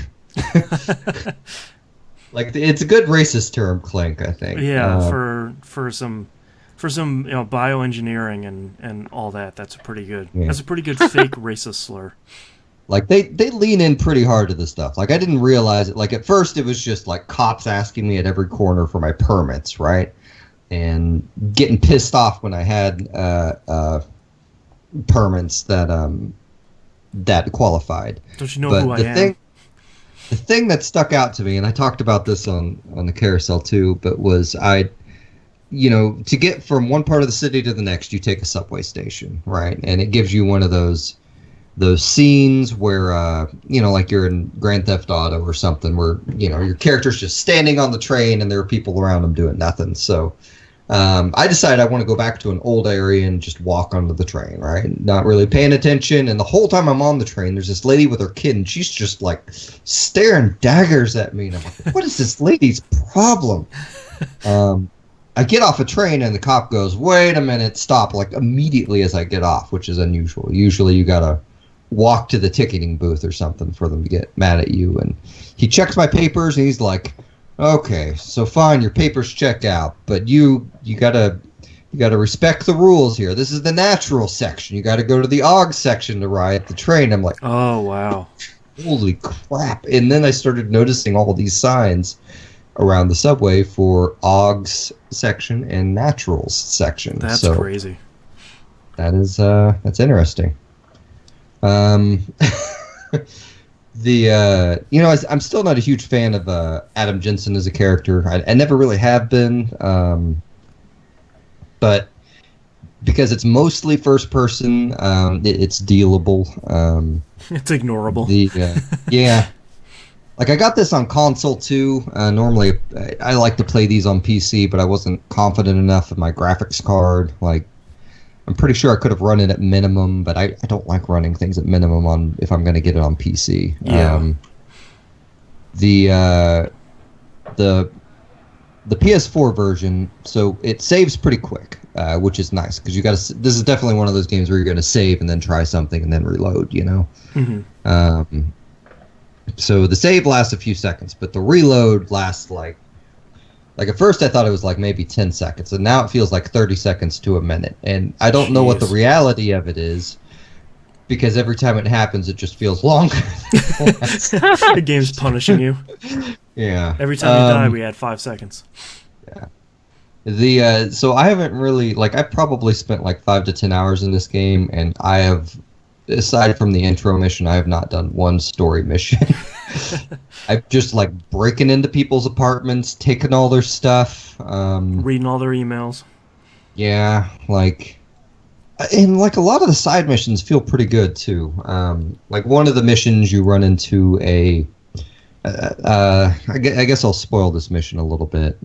Like it's a good racist term, clank. I think. Yeah, for some bioengineering and all that. That's a pretty good. Yeah. That's a pretty good fake racist slur. Like they lean in pretty hard to this stuff. Like I didn't realize it. Like at first it was just like cops asking me at every corner for my permits, right? And getting pissed off when I had permits that qualified. Don't you know who I am? The thing that stuck out to me, and I talked about this on the carousel too, but was to get from one part of the city to the next, you take a subway station, right? And it gives you one of those scenes where like you're in Grand Theft Auto or something, where your character's just standing on the train and there are people around them doing nothing. So I decided I want to go back to an old area and just walk onto the train, right? Not really paying attention. And the whole time I'm on the train, there's this lady with her kid, and she's just like staring daggers at me. And I'm like, what is this lady's problem? I get off a train and the cop goes, wait a minute, stop, like immediately as I get off, which is unusual. Usually you gotta walk to the ticketing booth or something for them to get mad at you. And he checks my papers and he's like, okay, so fine, your papers check out, but you gotta respect the rules here. This is the natural section. You gotta go to the AUG section to ride the train. I'm like, oh wow, holy crap. And then I started noticing all these signs around the subway for AUG's section and Naturals section. That's so crazy. That is that's interesting. I'm still not a huge fan of Adam Jensen as a character. I never really have been, but because it's mostly first person, it's dealable. It's ignorable. Yeah. Like, I got this on console, too. Normally, I like to play these on PC, but I wasn't confident enough of my graphics card. Like, I'm pretty sure I could have run it at minimum, but I don't like running things at minimum if I'm going to get it on PC. Yeah. The PS4 version, so it saves pretty quick, which is nice, because this is definitely one of those games where you're going to save and then try something and then reload, Mm-hmm. So the save lasts a few seconds, but the reload lasts like at first I thought it was like maybe 10 seconds, and now it feels like 30 seconds to a minute. And I don't know what the reality of it is, because every time it happens, it just feels longer. The game's punishing you. Yeah. Every time you die, we add 5 seconds. Yeah. So I haven't really, I probably spent like 5 to 10 hours in this game, and I have, aside from the intro mission, I have not done one story mission. I'm just breaking into people's apartments, taking all their stuff, reading all their emails. Yeah, And like a lot of the side missions feel pretty good too. Like one of the missions you run into I guess I'll spoil this mission a little bit,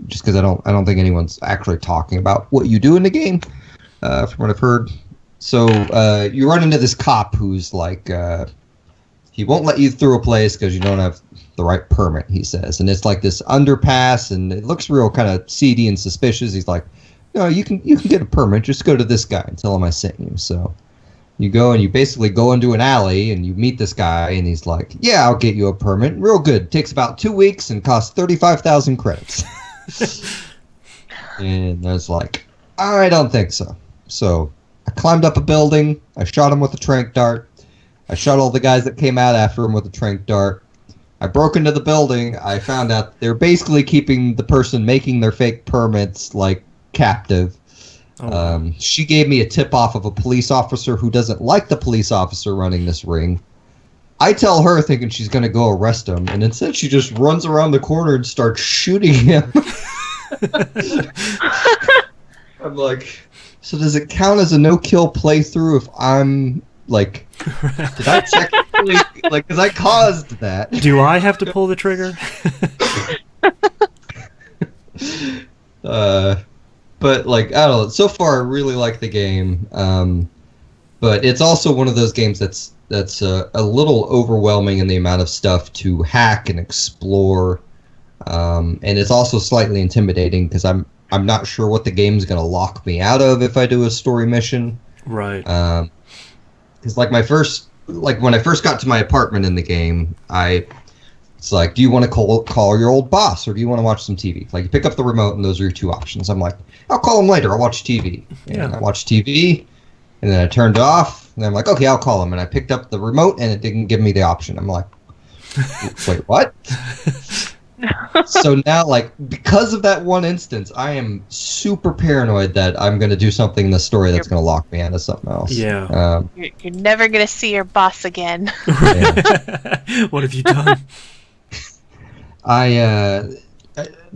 just because I don't think anyone's actually talking about what you do in the game, from what I've heard. So you run into this cop who's like, he won't let you through a place because you don't have the right permit, he says, and it's like this underpass, and it looks real kind of seedy and suspicious. He's like, no, you can get a permit. Just go to this guy and tell him I sent you. So you go and you basically go into an alley and you meet this guy, and he's like, yeah, I'll get you a permit. Real good. Takes about 2 weeks and costs 35,000 credits. And I was like, I don't think so. So I climbed up a building. I shot him with a tranq dart. I shot all the guys that came out after him with a tranq dart. I broke into the building. I found out they're basically keeping the person making their fake permits, like, captive. She gave me a tip-off of a police officer who doesn't like the police officer running this ring. I tell her thinking she's going to go arrest him, and instead she just runs around the corner and starts shooting him. I'm like, so does it count as a no-kill playthrough if I'm, like, did I technically, like, because I caused that. Do I have to pull the trigger? But, like, I don't know. So far, I really like the game. But it's also one of those games that's a little overwhelming in the amount of stuff to hack and explore. And it's also slightly intimidating because I'm not sure what the game's going to lock me out of if I do a story mission. Right. Because, like, when I first got to my apartment in the game, it's like, do you want to call your old boss, or do you want to watch some TV? Like, you pick up the remote, and those are your two options. I'm like, I'll call him later. I'll watch TV. And I watched TV, and then I turned it off, and I'm like, okay, I'll call him. And I picked up the remote, and it didn't give me the option. I'm like, wait, what? So now, like, because of that one instance, I am super paranoid that I'm going to do something in the story that's going to lock me out of something else. Yeah. You're never going to see your boss again. What have you done?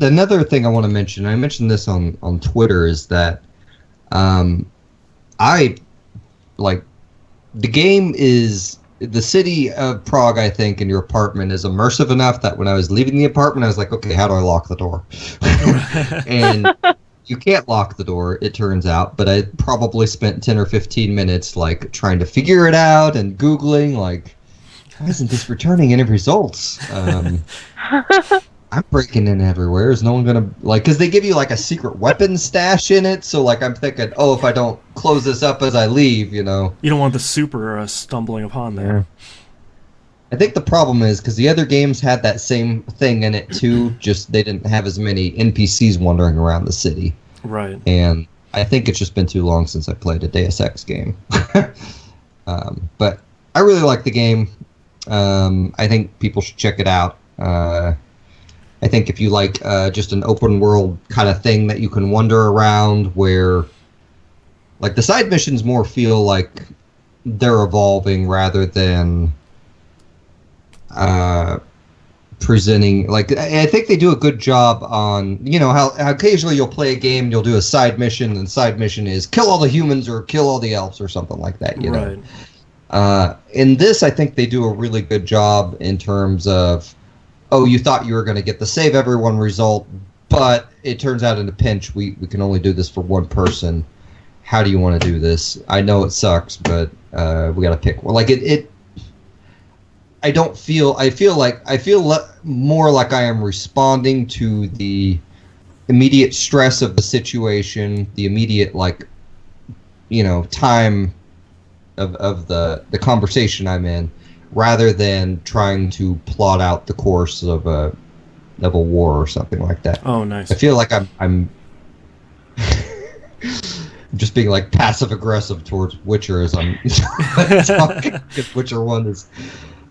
Another thing I want to mention, I mentioned this on Twitter, is that the game is, the city of Prague, I think, and your apartment is immersive enough that when I was leaving the apartment, I was like, okay, how do I lock the door? And you can't lock the door, it turns out, but I probably spent 10 or 15 minutes, like, trying to figure it out and Googling, like, why isn't this returning any results? I'm breaking in everywhere. Is no one gonna, like, because they give you, like, a secret weapon stash in it, so, like, I'm thinking, oh, if I don't close this up as I leave, you know. You don't want the super stumbling upon there. I think the problem is, because the other games had that same thing in it, too, just they didn't have as many NPCs wandering around the city. Right. And I think it's just been too long since I played a Deus Ex game. But I really like the game. I think people should check it out. I think if you like just an open world kind of thing that you can wander around, where, like, the side missions more feel like they're evolving rather than presenting, like, I think they do a good job on, you know, how occasionally you'll play a game, you'll do a side mission, and side mission is kill all the humans or kill all the elves or something like that, you know. In this, I think they do a really good job in terms of, oh, you thought you were going to get the save everyone result, but it turns out in a pinch we can only do this for one person. How do you want to do this? I know it sucks, but we got to pick one. Like, I feel more like I am responding to the immediate stress of the situation, the immediate, like, you know, time of the conversation I'm in, rather than trying to plot out the course of a war or something like that. Oh, nice. I feel like I'm just being, like, passive aggressive towards Witcher as I'm talking. Witcher 1 is,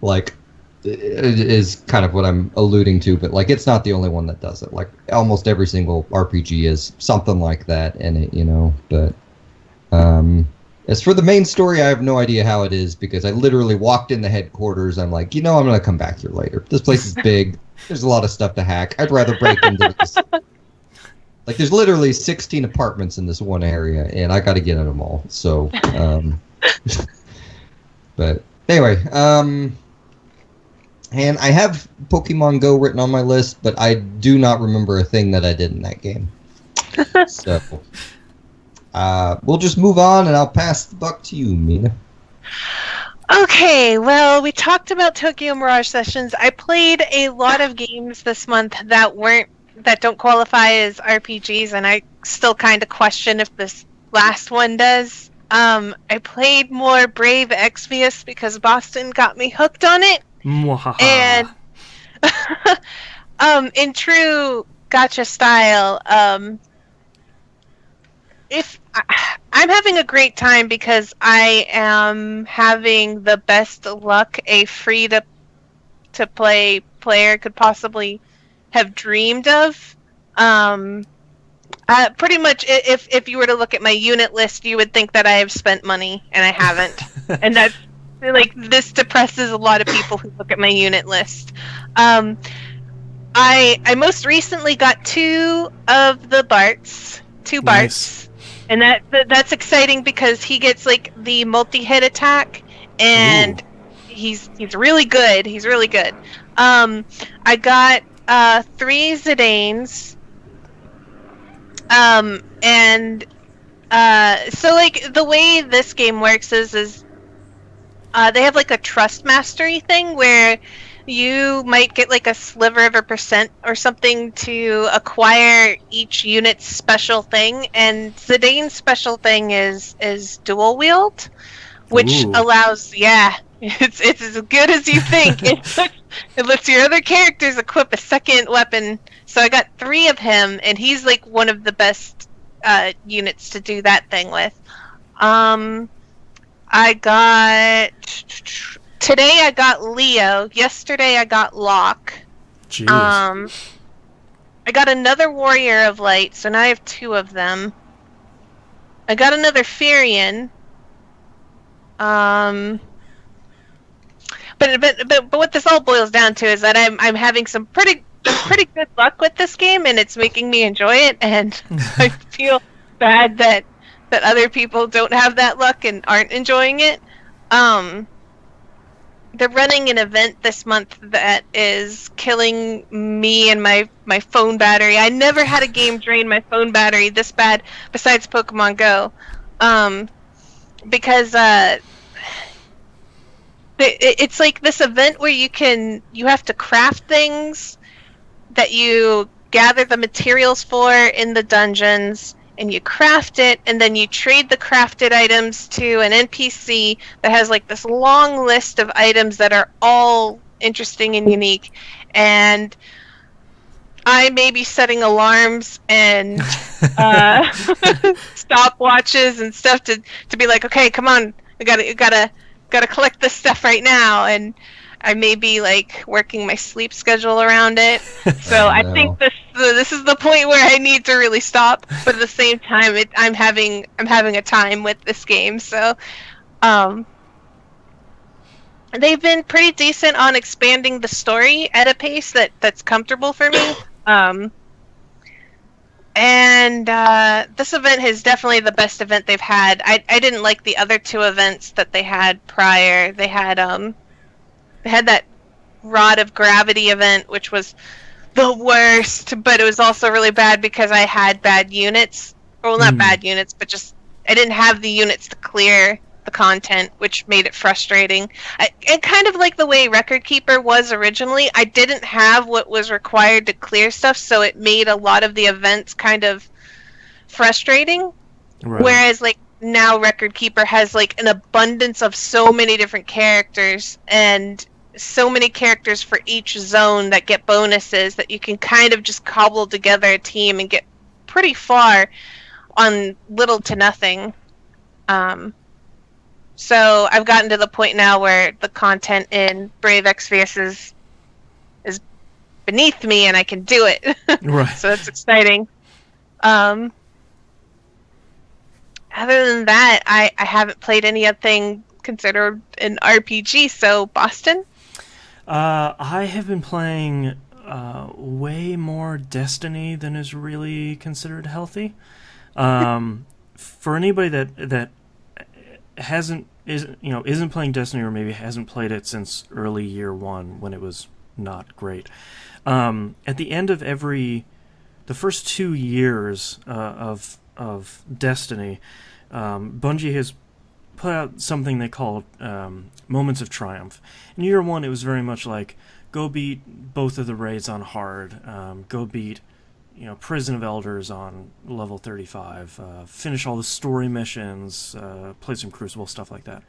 like, is kind of what I'm alluding to, but, like, it's not the only one that does it. Like, almost every single RPG is something like that in it, you know. But as for the main story, I have no idea how it is, because I literally walked in the headquarters. I'm like, you know, I'm going to come back here later. This place is big. There's a lot of stuff to hack. I'd rather break into this. Like, there's literally 16 apartments in this one area, and I got to get in them all. So, but anyway, and I have Pokemon Go written on my list, but I do not remember a thing that I did in that game. So, we'll just move on, and I'll pass the buck to you, Mina. Okay, well, we talked about Tokyo Mirage Sessions. I played a lot of games this month that don't qualify as RPGs, and I still kind of question if this last one does. I played more Brave Exvius because Boston got me hooked on it. Mwahaha. And in true gacha style, if I'm having a great time because I am having the best luck a free to play player could possibly have dreamed of. Pretty much, if you were to look at my unit list, you would think that I have spent money, and I haven't. And that's like, this depresses a lot of people who look at my unit list. I most recently got two Barts, Nice. and that's exciting because he gets like the multi-hit attack, and he's really good. He's really good. I got 3 Zidanes. And so like the way this game works is they have like a trust mastery thing where you might get like a sliver of a percent or something to acquire each unit's special thing, and Zidane's special thing is dual wield, which allows it's as good as you think. It lets your other characters equip a second weapon. So I got 3 of him, and he's like one of the best units to do that thing with. Today I got Leo. Yesterday I got Locke. Jeez. I got another Warrior of Light, so now I have 2 of them. I got another Furion. But what this all boils down to is that I'm having some pretty good luck with this game, and it's making me enjoy it, and I feel bad that other people don't have that luck and aren't enjoying it. They're running an event this month that is killing me and my phone battery. I never had a game drain my phone battery this bad besides Pokemon Go. Because it's like this event where you have to craft things that you gather the materials for in the dungeons, and you craft it, and then you trade the crafted items to an NPC that has like this long list of items that are all interesting and unique. And I may be setting alarms and stopwatches and stuff to be like, okay, come on, we gotta collect this stuff right now, and I may be like working my sleep schedule around it. So I think this is the point where I need to really stop. But at the same time, I'm having a time with this game. So they've been pretty decent on expanding the story at a pace that's comfortable for me. And this event is definitely the best event they've had. I didn't like the other 2 events that they had prior. They had that Rod of Gravity event, which was the worst, but it was also really bad because I had bad units. Well, not bad units, but just I didn't have the units to clear the content, which made it frustrating. And kind of like the way Record Keeper was originally, I didn't have what was required to clear stuff, so it made a lot of the events kind of frustrating. Right. Whereas like now Record Keeper has like an abundance of so many different characters and so many characters for each zone that get bonuses that you can kind of just cobble together a team and get pretty far on little to nothing. So I've gotten to the point now where the content in Brave Exvius is beneath me and I can do it. Right. So that's exciting. Other than that, I haven't played anything considered an RPG. So Boston? I have been playing way more Destiny than is really considered healthy. For anybody that isn't playing Destiny, or maybe hasn't played it since early year one when it was not great. At the end of the first 2 years of Destiny, Bungie has put out something they call Moments of Triumph. In year one, it was very much like, go beat both of the raids on hard, go beat Prison of Elders on level 35, finish all the story missions, play some Crucible, stuff like that.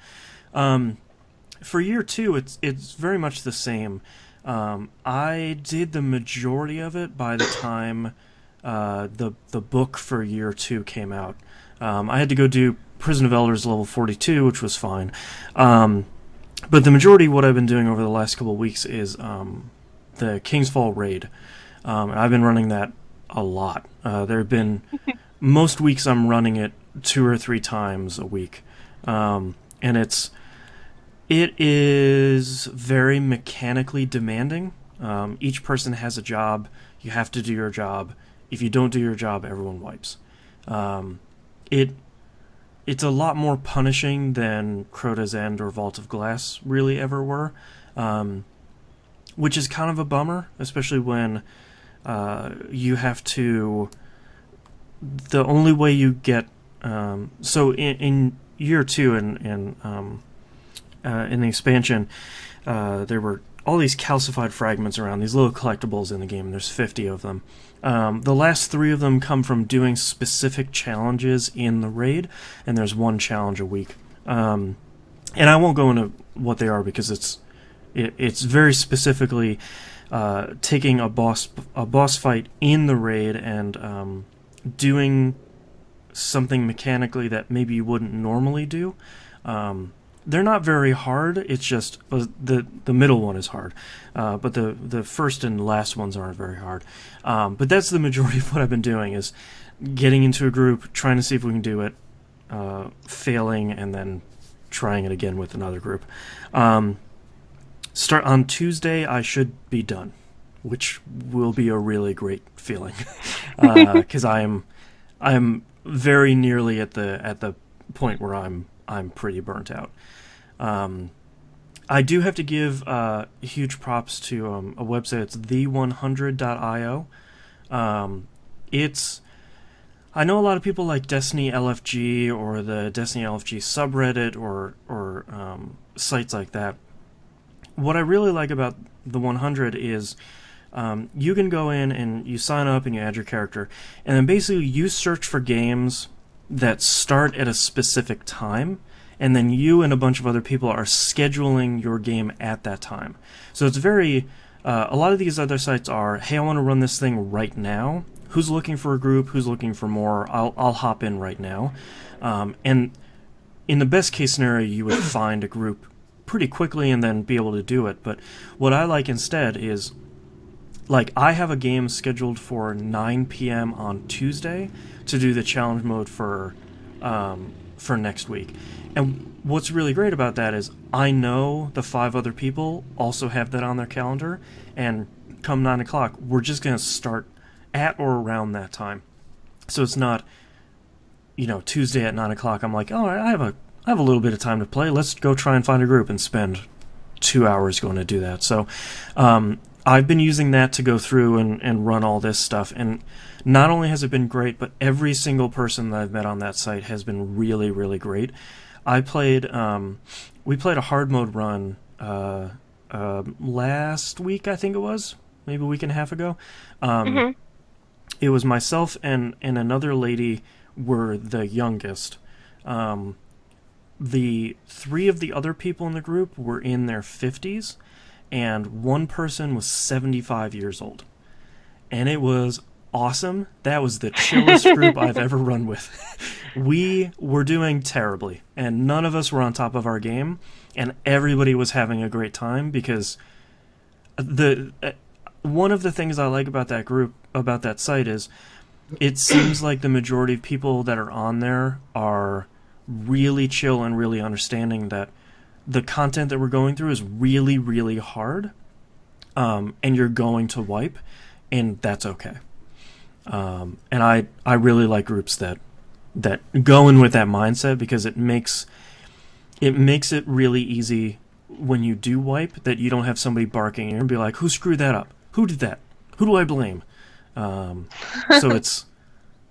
For year two, it's very much the same. I did the majority of it by the time the book for year two came out. I had to go do Prison of Elders level 42, which was fine. But the majority of what I've been doing over the last couple of weeks is the King's Fall raid. I've been running that a lot. There have been most weeks I'm running it 2 or 3 times a week, and it is very mechanically demanding. Each person has a job. You have to do your job. If you don't do your job, everyone wipes. It's a lot more punishing than Crota's End or Vault of Glass really ever were, which is kind of a bummer, especially when you have to... The only way you get... so in year two in the expansion, there were all these calcified fragments around, these little collectibles in the game. There's 50 of them. The last 3 of them come from doing specific challenges in the raid, and there's 1 challenge a week. And I won't go into what they are because it's very specifically taking a boss fight in the raid and doing something mechanically that maybe you wouldn't normally do. They're not very hard. It's just the middle one is hard, but the first and last ones aren't very hard. But that's the majority of what I've been doing, is getting into a group, trying to see if we can do it, failing, and then trying it again with another group. Start on Tuesday. I should be done, which will be a really great feeling, because I'm very nearly at the point where I'm pretty burnt out. I do have to give huge props to a website. It's the100.io. I know a lot of people like Destiny LFG or the Destiny LFG subreddit or sites like that. What I really like about the 100 is you can go in and you sign up and you add your character, and then basically you search for games that start at a specific time, and then you and a bunch of other people are scheduling your game at that time. So it's very... a lot of these other sites are, hey, I want to run this thing right now. Who's looking for a group? Who's looking for more? I'll hop in right now. And in the best case scenario, you would find a group pretty quickly and then be able to do it. But what I like instead is, like, I have a game scheduled for 9 p.m. on Tuesday to do the challenge mode for next week. And what's really great about that is I know the 5 other people also have that on their calendar, and come 9 o'clock, we're just going to start at or around that time. So it's not, Tuesday at 9 o'clock, I'm like, oh, I have a little bit of time to play. Let's go try and find a group and spend 2 hours going to do that. So I've been using that to go through and run all this stuff, and not only has it been great, but every single person that I've met on that site has been really, really great. We played a hard mode run last week, I think it was, maybe a week and a half ago. It was myself and another lady were the youngest. The 3 of the other people in the group were in their 50s, and one person was 75 years old. And it was awesome. That was the chillest group I've ever run with. We were doing terribly, and none of us were on top of our game, and everybody was having a great time, because one of the things I like about that group, about that site, is it seems like the majority of people that are on there are really chill and really understanding that the content that we're going through is really, really hard. and you're going to wipe, and that's okay. And I really like groups that go in with that mindset, because it makes it really easy when you do wipe, that you don't have somebody barking in and be like, who screwed that up? Who did that? Who do I blame? So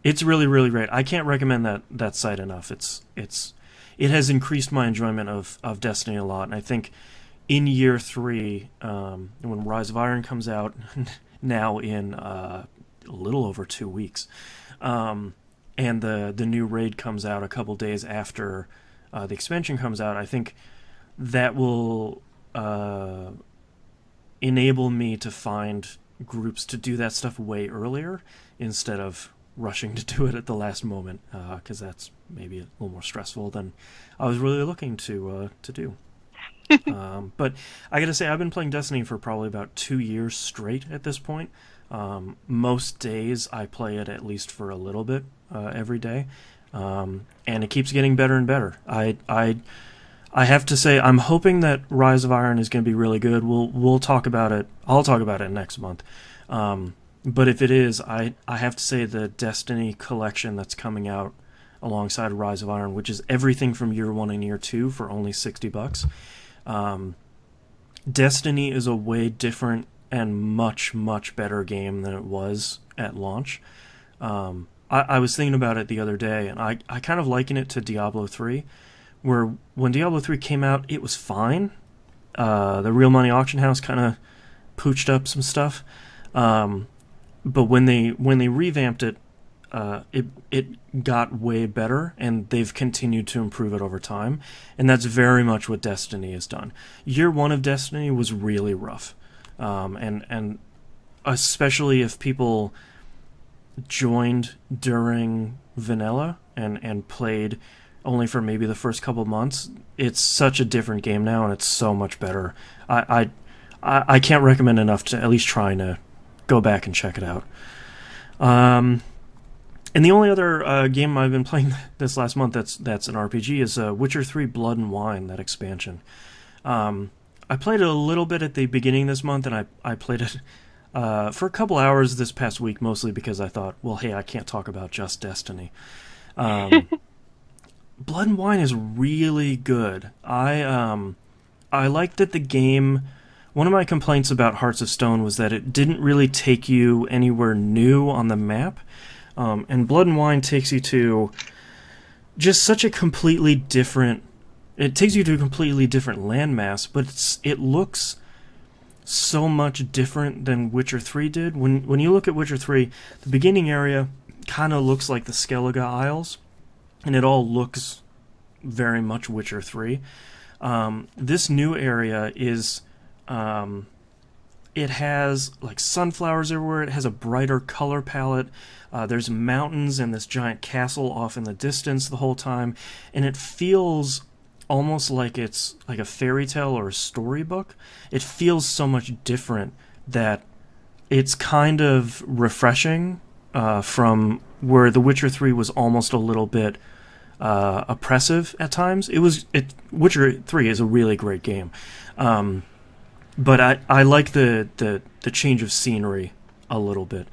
it's really, really great. I can't recommend that site enough. It has increased my enjoyment of Destiny a lot, and I think in year 3, when Rise of Iron comes out now in a little over 2 weeks, and the new raid comes out a couple days after the expansion comes out, I think that will enable me to find groups to do that stuff way earlier, instead of rushing to do it at the last moment, because that's maybe a little more stressful than I was really looking to do. But I gotta say, I've been playing Destiny for probably about 2 years straight at this point. Most days I play it at least for a little bit every day, and it keeps getting better and better. I have to say, I'm hoping that Rise of Iron is going to be really good. We'll talk about it. I'll talk about it next month. But if it is, I have to say the Destiny collection that's coming out alongside Rise of Iron, which is everything from year 1 and year 2 for only $60. Destiny is a way different and much, much better game than it was at launch. I was thinking about it the other day, and I kind of liken it to Diablo 3, where when Diablo 3 came out, it was fine. The Real Money Auction House kind of pooched up some stuff. But when they revamped it, it got way better, and they've continued to improve it over time. And that's very much what Destiny has done. Year 1 of Destiny was really rough. And especially if people joined during vanilla and played only for maybe the first couple months, it's such a different game now, and it's so much better. I can't recommend enough to at least trying to go back and check it out. And the only other game I've been playing this last month that's an RPG is Witcher 3 Blood and Wine, that expansion. I played it a little bit at the beginning of this month, and I played it for a couple hours this past week, mostly because I thought, well, hey, I can't talk about just Destiny. Blood and Wine is really good. I liked that the game... One of my complaints about Hearts of Stone was that it didn't really take you anywhere new on the map. And Blood and Wine takes you to just such a completely different... It takes you to a completely different landmass, but it looks so much different than Witcher 3 did. When you look at Witcher 3, the beginning area kind of looks like the Skellige Isles, and it all looks very much Witcher 3. This new area is... it has like sunflowers everywhere. It has a brighter color palette. There's mountains and this giant castle off in the distance the whole time, and it feels almost like it's like a fairy tale or a storybook. It feels so much different that it's kind of refreshing from where The Witcher 3 was almost a little bit oppressive at times. Witcher 3 is a really great game. But I like the change of scenery a little bit.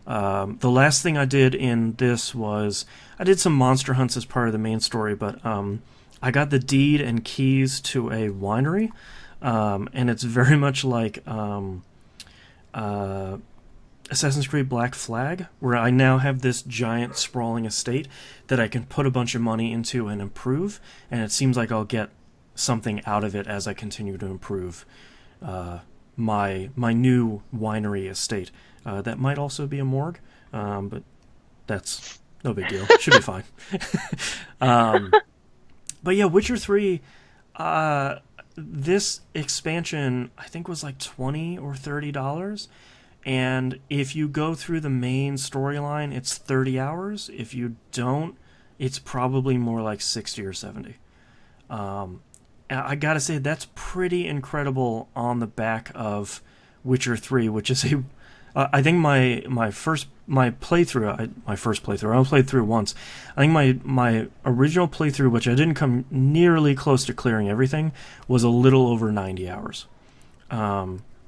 The last thing I did in this was I did some monster hunts as part of the main story, but I got the deed and keys to a winery, and it's very much like Assassin's Creed Black Flag, where I now have this giant sprawling estate that I can put a bunch of money into and improve, and it seems like I'll get something out of it as I continue to improve my new winery estate. That might also be a morgue, but that's no big deal. Should be fine. But yeah, Witcher 3, this expansion I think was like $20 or $30, and if you go through the main storyline, it's 30 hours. If you don't, it's probably more like 60 or 70. I gotta say, that's pretty incredible on the back of Witcher 3, which is I think my first playthrough, I only played through once. I think my original playthrough, which I didn't come nearly close to clearing everything, was a little over 90 hours.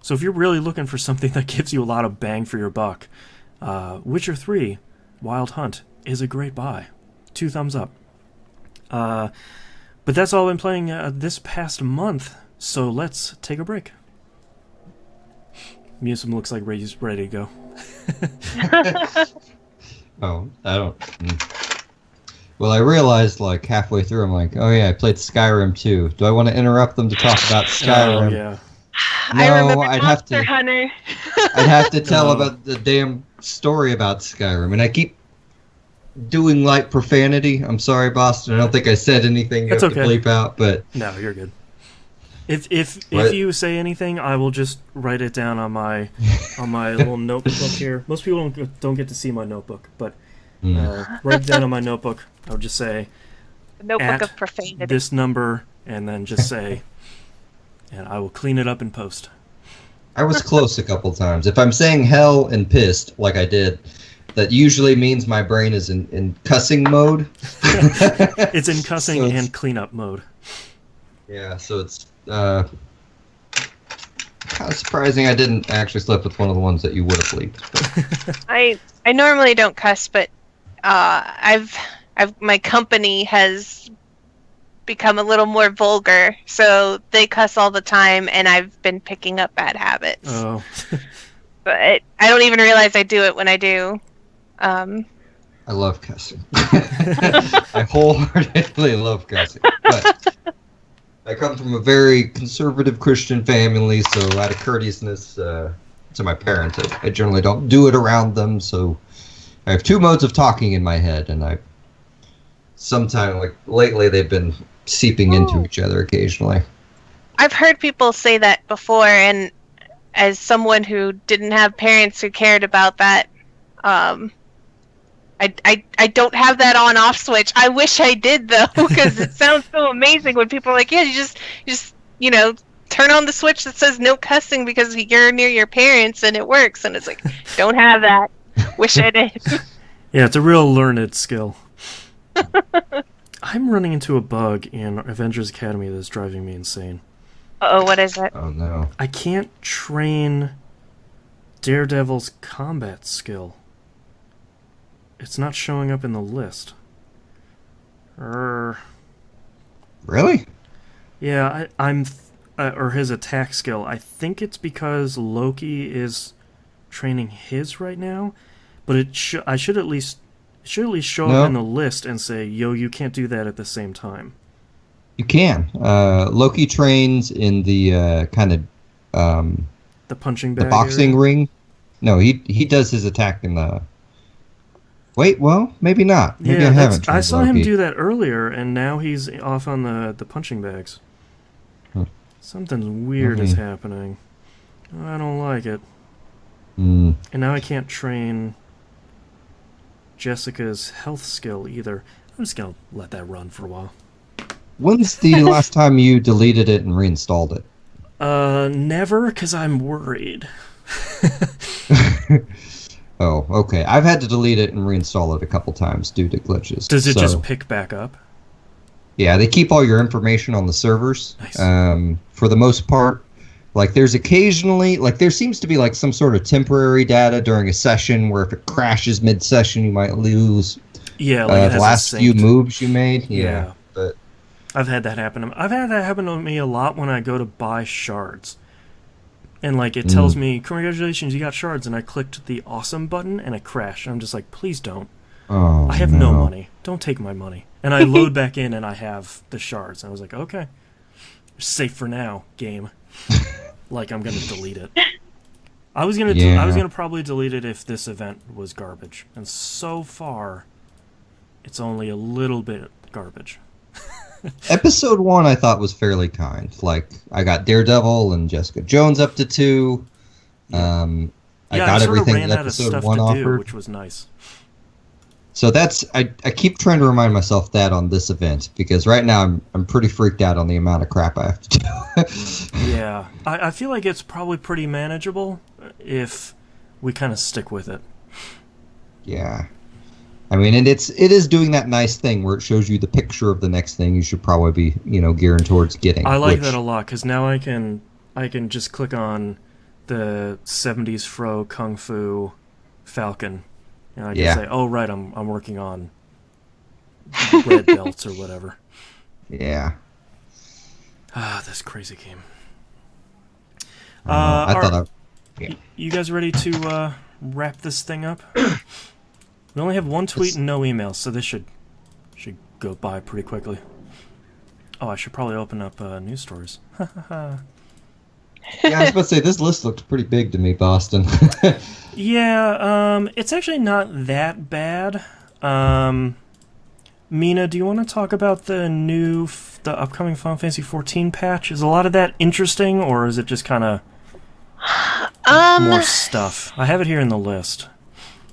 So if you're really looking for something that gives you a lot of bang for your buck, Witcher 3 Wild Hunt is a great buy. 2 thumbs up. But that's all I've been playing this past month, so let's take a break. Musum looks like he's ready to go. Oh, I don't... Well, I realized, like, halfway through, I'm like, oh yeah, I played Skyrim too. Do I want to interrupt them to talk about Skyrim? Oh, yeah. No, I remember I'd Monster have to... Hunter. I'd have to tell No. about the damn story about Skyrim, and I keep doing light profanity. I'm sorry, Boston. I don't think I said anything you That's have to okay. bleep out, but... No, you're good. If What? you say anything, I will just write it down on my little notebook here. Most people don't get to see my notebook, but write it down on my notebook. I would just say Notebook at of profanity. this number, and then just say, and I will clean it up in post. I was close a couple times. If I'm saying hell and pissed, like I did, that usually means my brain is in cussing mode. It's in cussing So it's- and cleanup mode. Yeah, so it's kind of surprising I didn't actually slip with one of the ones that you would have bleeped. I normally don't cuss, but my company has become a little more vulgar, so they cuss all the time, and I've been picking up bad habits. Oh, But I don't even realize I do it when I do. I love cussing. I wholeheartedly love cussing. But I come from a very conservative Christian family, so out of courteousness to my parents, I generally don't do it around them, so I have 2 modes of talking in my head, and sometimes, like, lately they've been seeping into each other occasionally. I've heard people say that before, and as someone who didn't have parents who cared about that, I don't have that on-off switch. I wish I did, though, because it sounds so amazing when people are like, yeah, you just turn on the switch that says no cussing because you're near your parents and it works. And it's like, don't have that. Wish I did. yeah, it's a real learned skill. I'm running into a bug in Avengers Academy that's driving me insane. Uh-oh, what is it? Oh no. I can't train Daredevil's combat skill. It's not showing up in the list. Really? Yeah, I'm or his attack skill. I think it's because Loki is training his right now, but I should at least show up in the list and say, "Yo, you can't do that at the same time." You can. Loki trains in the kind of The punching the bag. boxing area? ring. No, he does his attack in the. Wait, well, maybe not. Maybe Yeah, I haven't. I trained saw him Loki. do that earlier, and now he's off on the punching bags. Hmm. Something weird is happening. I don't like it. Mm. And now I can't train Jessica's health skill either. I'm just gonna let that run for a while. When's the last time you deleted it and reinstalled it? Never, because I'm worried. Oh, okay. I've had to delete it and reinstall it a couple times due to glitches. Does it So, just pick back up? Yeah, they keep all your information on the servers. Nice. For the most part. Like, there's occasionally, like, there seems to be, like, some sort of temporary data during a session where if it crashes mid-session, you might lose Yeah, like it the has last few moves you made. Yeah. But I've had that happen. I've had that happen to me a lot when I go to buy shards. And, like, it tells me, congratulations, you got shards, and I clicked the awesome button, and it crashed. I'm just like, please don't. I have no money. Don't take my money. And I load back in, and I have the shards. And I was like, okay. Safe for now, game. Like, I'm going to delete it. I was gonna probably delete it if this event was garbage. And so far, it's only a little bit garbage. Episode 1 I thought was fairly kind. Like, I got Daredevil and Jessica Jones up to 2. I got sort of everything ran that out of episode stuff 1 to offered. do, which was nice. So that's I keep trying to remind myself that on this event, because right now I'm pretty freaked out on the amount of crap I have to do. Yeah. I feel like it's probably pretty manageable if we kind of stick with it. Yeah. I mean, and it is doing that nice thing where it shows you the picture of the next thing you should probably be, gearing towards getting. I like that a lot, because now I can just click on the 70s fro kung fu Falcon. You know, I can say, oh right, I'm working on red belts or whatever. Yeah. This crazy game. You guys ready to wrap this thing up? We only have one tweet and no emails, so this should go by pretty quickly. Oh, I should probably open up news stories. Yeah, I was about to say, this list looks pretty big to me, Boston. Yeah, it's actually not that bad. Mina, do you want to talk about the upcoming Final Fantasy 14 patch? Is a lot of that interesting, or is it just kind of more stuff? I have it here in the list.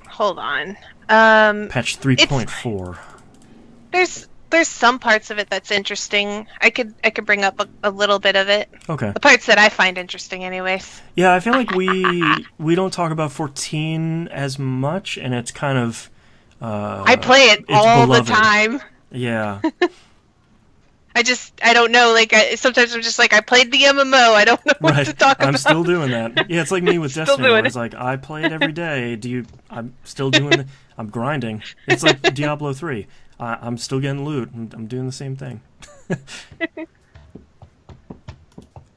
Hold on. Patch 3.4. There's some parts of it that's interesting. I could bring up a little bit of it. Okay. The parts that I find interesting, anyways. Yeah, I feel like we don't talk about 14 as much, and it's kind of. I play it all beloved. the time. Yeah. I don't know. Like, sometimes I'm just like, I played the MMO. I don't know what to talk about. I'm still doing that. Yeah, it's like me with Destiny. Where it's like, I play it every day. I'm still doing it. I'm grinding. It's like Diablo 3. I'm still getting loot. I'm doing the same thing.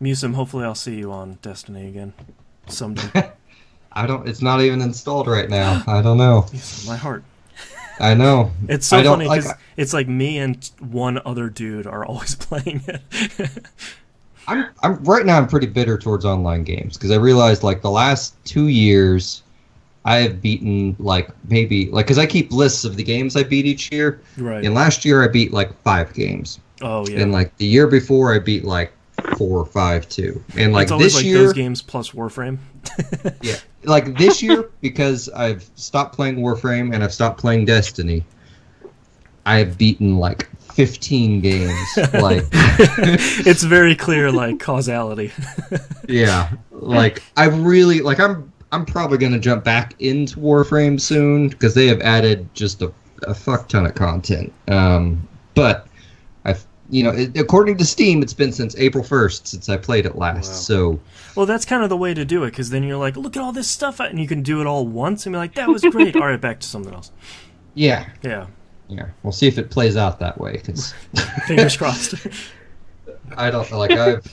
Musim, hopefully I'll see you on Destiny again someday. It's not even installed right now. I don't know. Musim, my heart. I know. It's so funny because it's like me and one other dude are always playing it. I'm right now. I'm pretty bitter towards online games because I realized like the last 2 years, I have beaten because I keep lists of the games I beat each year. Right. And last year I beat like 5 games. Oh yeah. And like the year before I beat like 4 or 5 too. And like it's always this like year, those games plus Warframe. Yeah. Like this year, because I've stopped playing Warframe and I've stopped playing Destiny, I've beaten like 15 games. Like it's very clear, like causality. Yeah. Like I really like I'm probably gonna jump back into Warframe soon because they have added just a fuck ton of content. But according to Steam, it's been since April 1st since I played it last. Wow. So. Well, that's kind of the way to do it, because then you're like, look at all this stuff, and you can do it all once, and be like, that was great. All right, back to something else. Yeah. Yeah. Yeah. We'll see if it plays out that way. Cause fingers crossed. I don't know. Like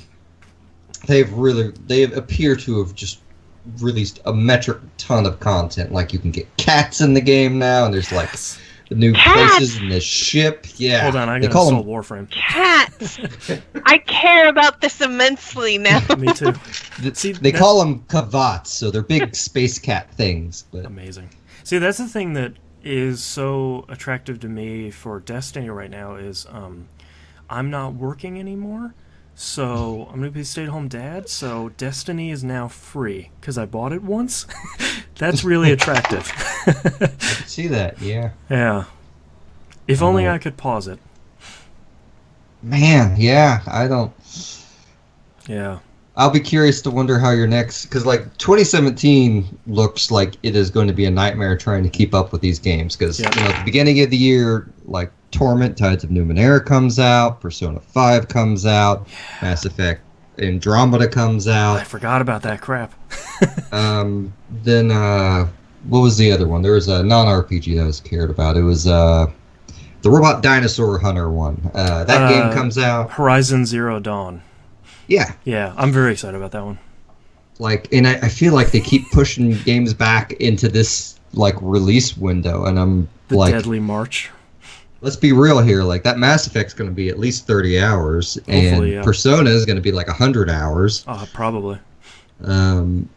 they appear to have just released a metric ton of content. Like you can get cats in the game now, and there's like new places in the ship. Yeah. Hold on, I gotta install Warframe. Cats! I care about this immensely now. Me too. They call them kavats, so they're big space cat things. But. Amazing. See, that's the thing that is so attractive to me for Destiny right now is I'm not working anymore, so I'm going to be a stay-at-home dad, so Destiny is now free, because I bought it once. That's really attractive. I can see that, yeah. Yeah. If only I could pause it. Man, yeah, I don't... Yeah. I'll be curious to wonder how your next... Because, like, 2017 looks like it is going to be a nightmare trying to keep up with these games. Because, at the beginning of the year, like, Torment, Tides of Numenera comes out, Persona 5 comes out, Mass Effect Andromeda comes out. I forgot about that crap. Then, what was the other one? There was a non-RPG that I was cared about. It was the Robot Dinosaur Hunter one. That game comes out. Horizon Zero Dawn. Yeah. Yeah, I'm very excited about that one. Like, and I feel like they keep pushing games back into this, like, release window, and I'm the like... Deadly March. Let's be real here. Like, that Mass Effect's going to be at least 30 hours, hopefully, and Persona is going to be like 100 hours. Probably. And,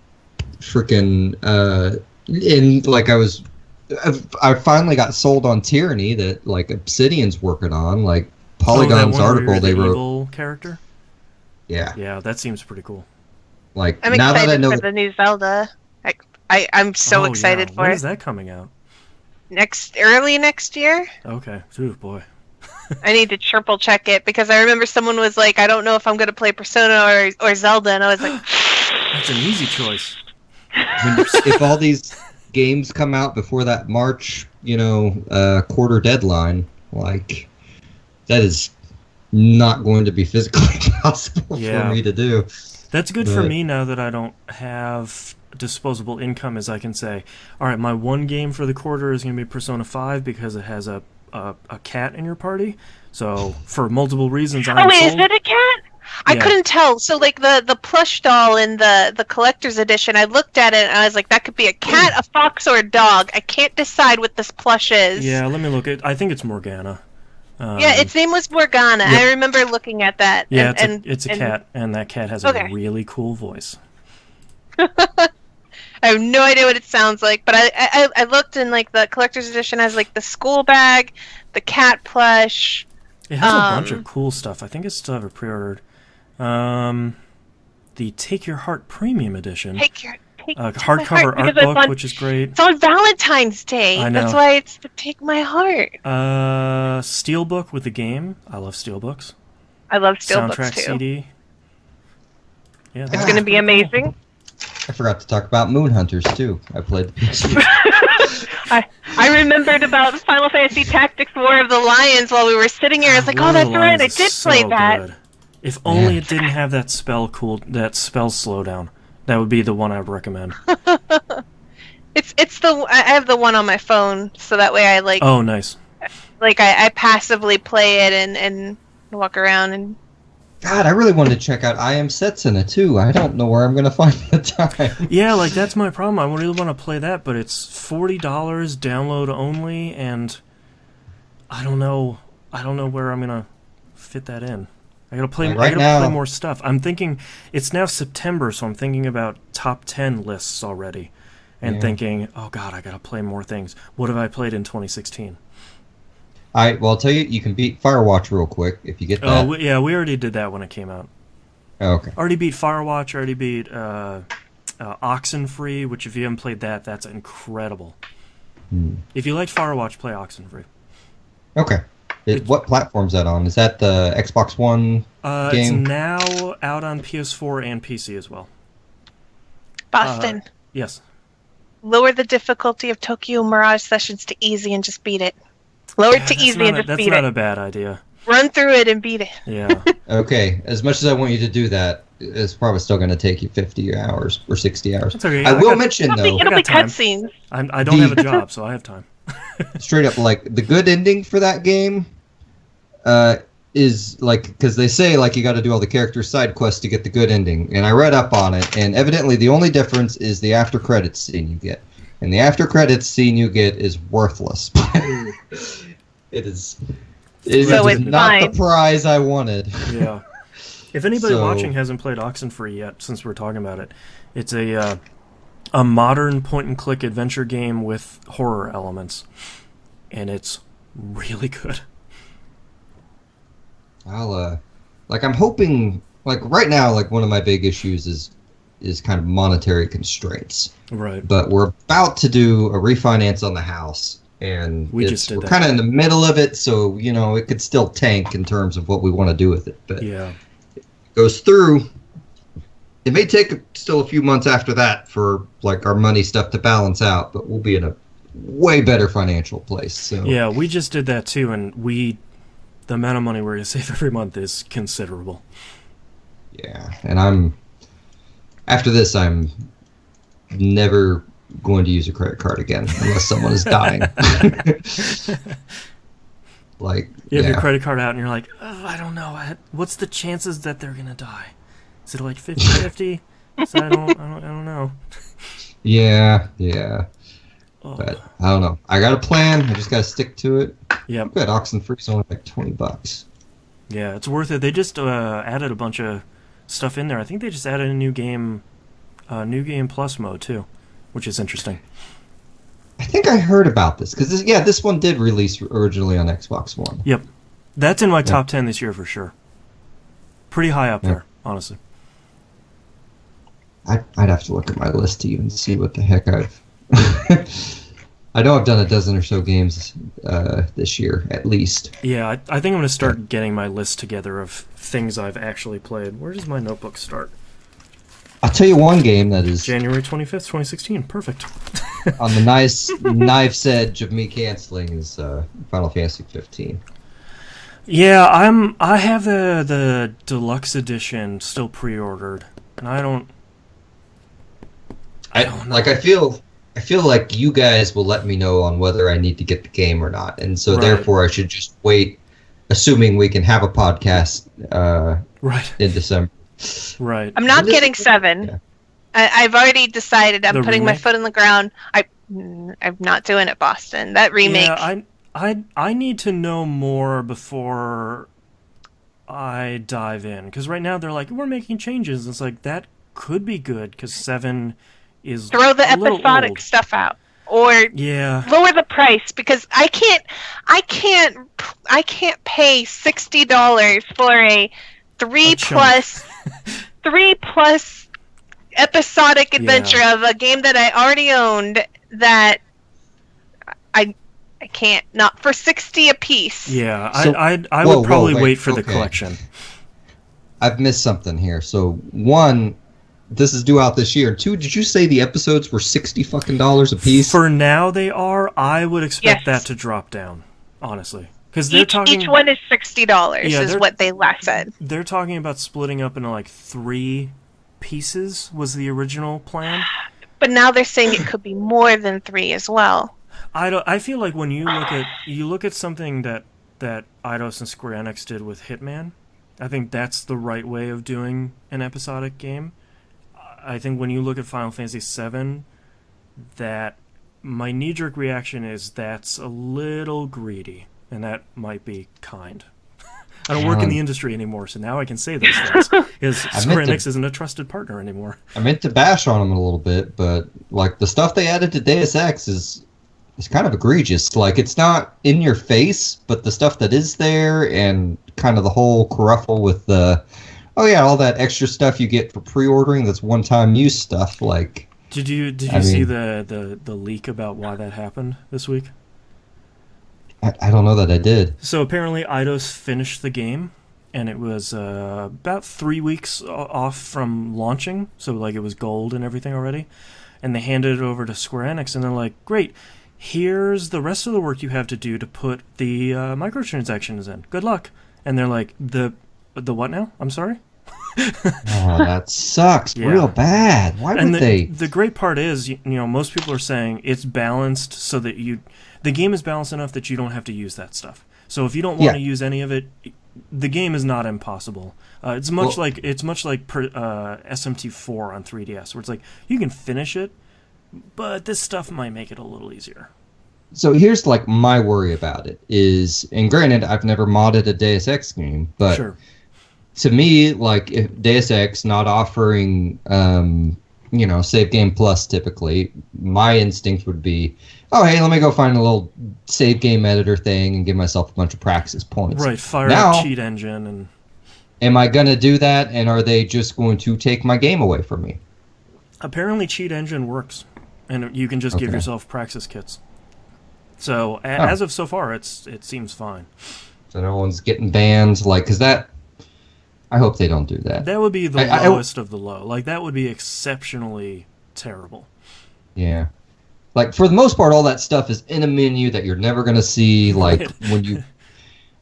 like, I finally got sold on Tyranny that, like, Obsidian's working on. Like, Polygon's article they wrote. Evil character? Yeah. Yeah, that seems pretty cool. Like, I'm now excited that I know for the new Zelda. I'm so excited for it. When is that coming out? Early next year. Okay. Ooh, boy. I need to triple check it because I remember someone was like, I don't know if I'm going to play Persona or Zelda, and I was like, that's an easy choice. If all these games come out before that March, quarter deadline, like, that is not going to be physically possible for me to do. That's good for But- me now that I don't have disposable income, as I can say, all right, my one game for the quarter is going to be Persona 5 because it has a cat in your party. So for multiple reasons, I'm Oh wait, is sold. it a cat? I Yeah. couldn't tell. So like the plush doll in the collector's edition, I looked at it and I was like, that could be a cat, a fox, or a dog. I can't decide what this plush is. Yeah, let me look at. I think it's Morgana. Yeah, its name was Morgana. Yep. I remember looking at that. Yeah, and, it's a cat, and that cat has Okay. a really cool voice. I have no idea what it sounds like, but I looked in like the collector's edition has like the school bag, the cat plush. It has a bunch of cool stuff. I think it's still ever pre-ordered. The Take Your Heart Premium Edition. Take my Hardcover heart, art because it's book, on- which is great. It's on Valentine's Day. I know. That's why it's the Take My Heart. Steelbook with the game. I love Steelbooks. I love steelbooks Soundtrack too. CD. Yeah, It's that's going to be pretty cool. amazing. I forgot to talk about Moon Hunters too. I played the PS3. I remembered about Final Fantasy Tactics War of the Lions while we were sitting here. I was like, War oh, of that's the right, I Lions did is play so that. good. If only it didn't have that spell slowdown. That would be the one I would recommend. I have the one on my phone, so that way I like Oh, nice. I passively play it and walk around and God, I really wanted to check out I Am Setsuna too. I don't know where I'm gonna find the time. Yeah, like that's my problem. I really want to play that, but it's $40 download only, and I don't know where I'm gonna fit that in. I gotta play. Like I right gotta now- play more stuff. I'm thinking it's now September, so I'm thinking about top 10 lists already, and Yeah. thinking, oh god, I gotta play more things. What have I played in 2016? Well, I'll tell you, you can beat Firewatch real quick if you get that. We already did that when it came out. Oh, okay. Already beat Firewatch. Already beat Oxenfree, which if you haven't played that, that's incredible. If you liked Firewatch, play Oxenfree. Okay. What platform's that on? Is that the Xbox One It's game? now out on PS4 and PC as well. Boston. Yes. Lower the difficulty of Tokyo Mirage Sessions to easy and just beat it. Lower it to That's easy not and a- just That's beat not it. a bad idea. Run through it and beat it. Yeah. Okay. As much as I want you to do that, it's probably still going to take you 50 hours or 60 hours. That's okay. I will got- mention, though, It'll be got time. cutscenes. I don't have a job, so I have time. straight up, like, the good ending for that game is, like, because they say, like, you got to do all the character side quests to get the good ending. And I read up on it, and evidently the only difference is the after credits scene you get. And the after credits scene you get is worthless. It is So it's not fine. the prize I wanted. Yeah. If anybody So- watching hasn't played Oxenfree yet, since we're talking about it, it's a modern point-and-click adventure game with horror elements, and it's really good. I'm hoping, like, right now, like, one of my big issues is kind of monetary constraints. Right. But we're about to do a refinance on the house, and We just did we're that. kind of in the middle of it, so, you know, it could still tank in terms of what we want to do with it. But Yeah. it goes through. It may take still a few months after that for, like, our money stuff to balance out, but we'll be in a way better financial place. So Yeah, we just did that too, and the amount of money we're going to save every month is considerable. yeah, and after this, I'm never going to use a credit card again unless someone is dying. Like, You have yeah. your credit card out, and you're like, oh, I don't know. What's the chances that they're going to die? Is it like 50-50? So I don't know. Yeah. Oh. But I don't know. I got a plan. I just got to stick to it. Yep. Good. Oxenfree's only like $20. Yeah, it's worth it. They just added a bunch of stuff in there. I think they just added a new game plus mode too, which is interesting. I think I heard about this because this one did release originally on Xbox One. Yep, that's in my top 10 this year for sure. Pretty high up there, honestly. I'd have to look at my list to even see what the heck I've. I know I've done a dozen or so games this year, at least. Yeah, I think I'm going to start getting my list together of things I've actually played. Where does my notebook start? I'll tell you one game that is January 25th, 2016. Perfect. on the nice knife's edge of me canceling is Final Fantasy 15. Yeah, I have the deluxe edition still pre-ordered. and I don't know. Like I feel like you guys will let me know on whether I need to get the game or not, and so Right. therefore I should just wait, assuming we can have a podcast Right. in December. Right. I'm not getting 7. Yeah. I've already decided. I'm The putting my remake? foot in the ground. I'm not doing it, Boston. That remake. Yeah, I need to know more before I dive in, because right now they're like, we're making changes. It's like, that could be good because 7 is Throw the a little episodic old. stuff out, or Yeah. lower the price, because I can't pay $60 for a 3 chunk. plus episodic Yeah. adventure of a game that I already owned that I can't, not for 60 a piece. Yeah, So- I whoa, would probably wait, wait for the okay. collection. I've missed something here. So one, this is due out this year. 2, did you say the episodes were $60 a piece? For now, they are. I would expect Yes. that to drop down, honestly, because they're Each talking. one is $60 Yeah, is they're- what they last said. They're talking about splitting up into like 3 pieces. Was the original plan? But now they're saying it could be more than 3 as well. I feel like when you look at something that Eidos and Square Enix did with Hitman, I think that's the right way of doing an episodic game. I think when you look at Final Fantasy VII, that my knee-jerk reaction is that's a little greedy, and that might be kind. I don't work in the industry anymore, so now I can say those things, because Square Enix isn't a trusted partner anymore. I meant to bash on them a little bit, but like the stuff they added to Deus Ex is kind of egregious. Like it's not in your face, but the stuff that is there and kind of the whole kerfuffle with the all that extra stuff you get for pre-ordering that's one-time use stuff. Like, Did you see the leak about why that happened this week? I don't know that I did. So apparently Eidos finished the game, and it was about 3 weeks off from launching, so like it was gold and everything already, and they handed it over to Square Enix, and they're like, great, here's the rest of the work you have to do to put the microtransactions in. Good luck. And they're like, the what now? I'm sorry? Oh, that sucks Yeah. real bad. Why And would they? the great part is, you know, most people are saying it's balanced so that the game is balanced enough that you don't have to use that stuff. So if you don't want to use any of it, the game is not impossible. It's much like SMT4 on 3DS, where it's like you can finish it, but this stuff might make it a little easier. So here's like my worry about it is, and granted, I've never modded a Deus Ex game, but Sure. to me, like if Deus Ex not offering, Save Game Plus typically, my instinct would be, oh, hey, let me go find a little save game editor thing and give myself a bunch of praxis points. Right, fire Now- up Cheat Engine and... Am I going to do that, and are they just going to take my game away from me? Apparently Cheat Engine works, and you can just give Okay. yourself praxis kits. So, as of so far, it seems fine. So no one's getting banned, like, because that... I hope they don't do that. That would be the I- lowest of the low. Like, that would be exceptionally terrible. Yeah. Like, for the most part, all that stuff is in a menu that you're never going to see. Like,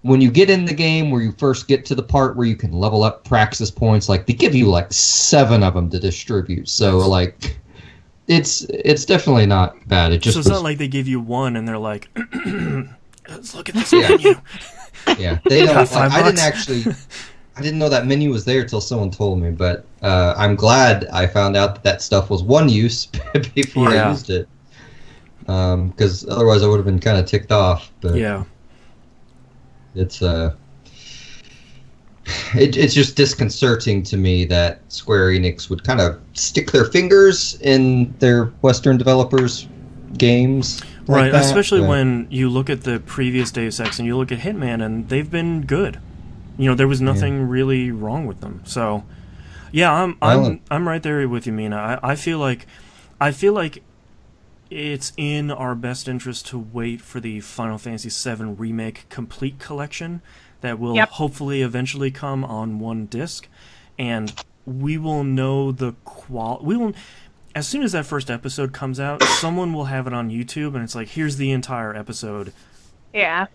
when you get in the game, where you first get to the part where you can level up praxis points, like, they give you, like, 7 of them to distribute. So, like, it's definitely not bad. It just So it's was, not like they give you one and they're like, let's look at this menu. yeah, they don't. Got Like, $5. I didn't know that menu was there till someone told me, but I'm glad I found out that stuff was one use before I used it. Because otherwise I would have been kind of ticked off. But Yeah. it's it's just disconcerting to me that Square Enix would kind of stick their fingers in their Western developers' games. Like Right, that. especially when you look at the previous Deus Ex and you look at Hitman, and they've been good. You know, there was nothing really wrong with them. So, yeah, I'm right there with you, Mina. I feel like it's in our best interest to wait for the Final Fantasy VII Remake Complete Collection that will hopefully eventually come on one disc, and we will know the as soon as that first episode comes out, someone will have it on YouTube, and it's like, here's the entire episode Yeah.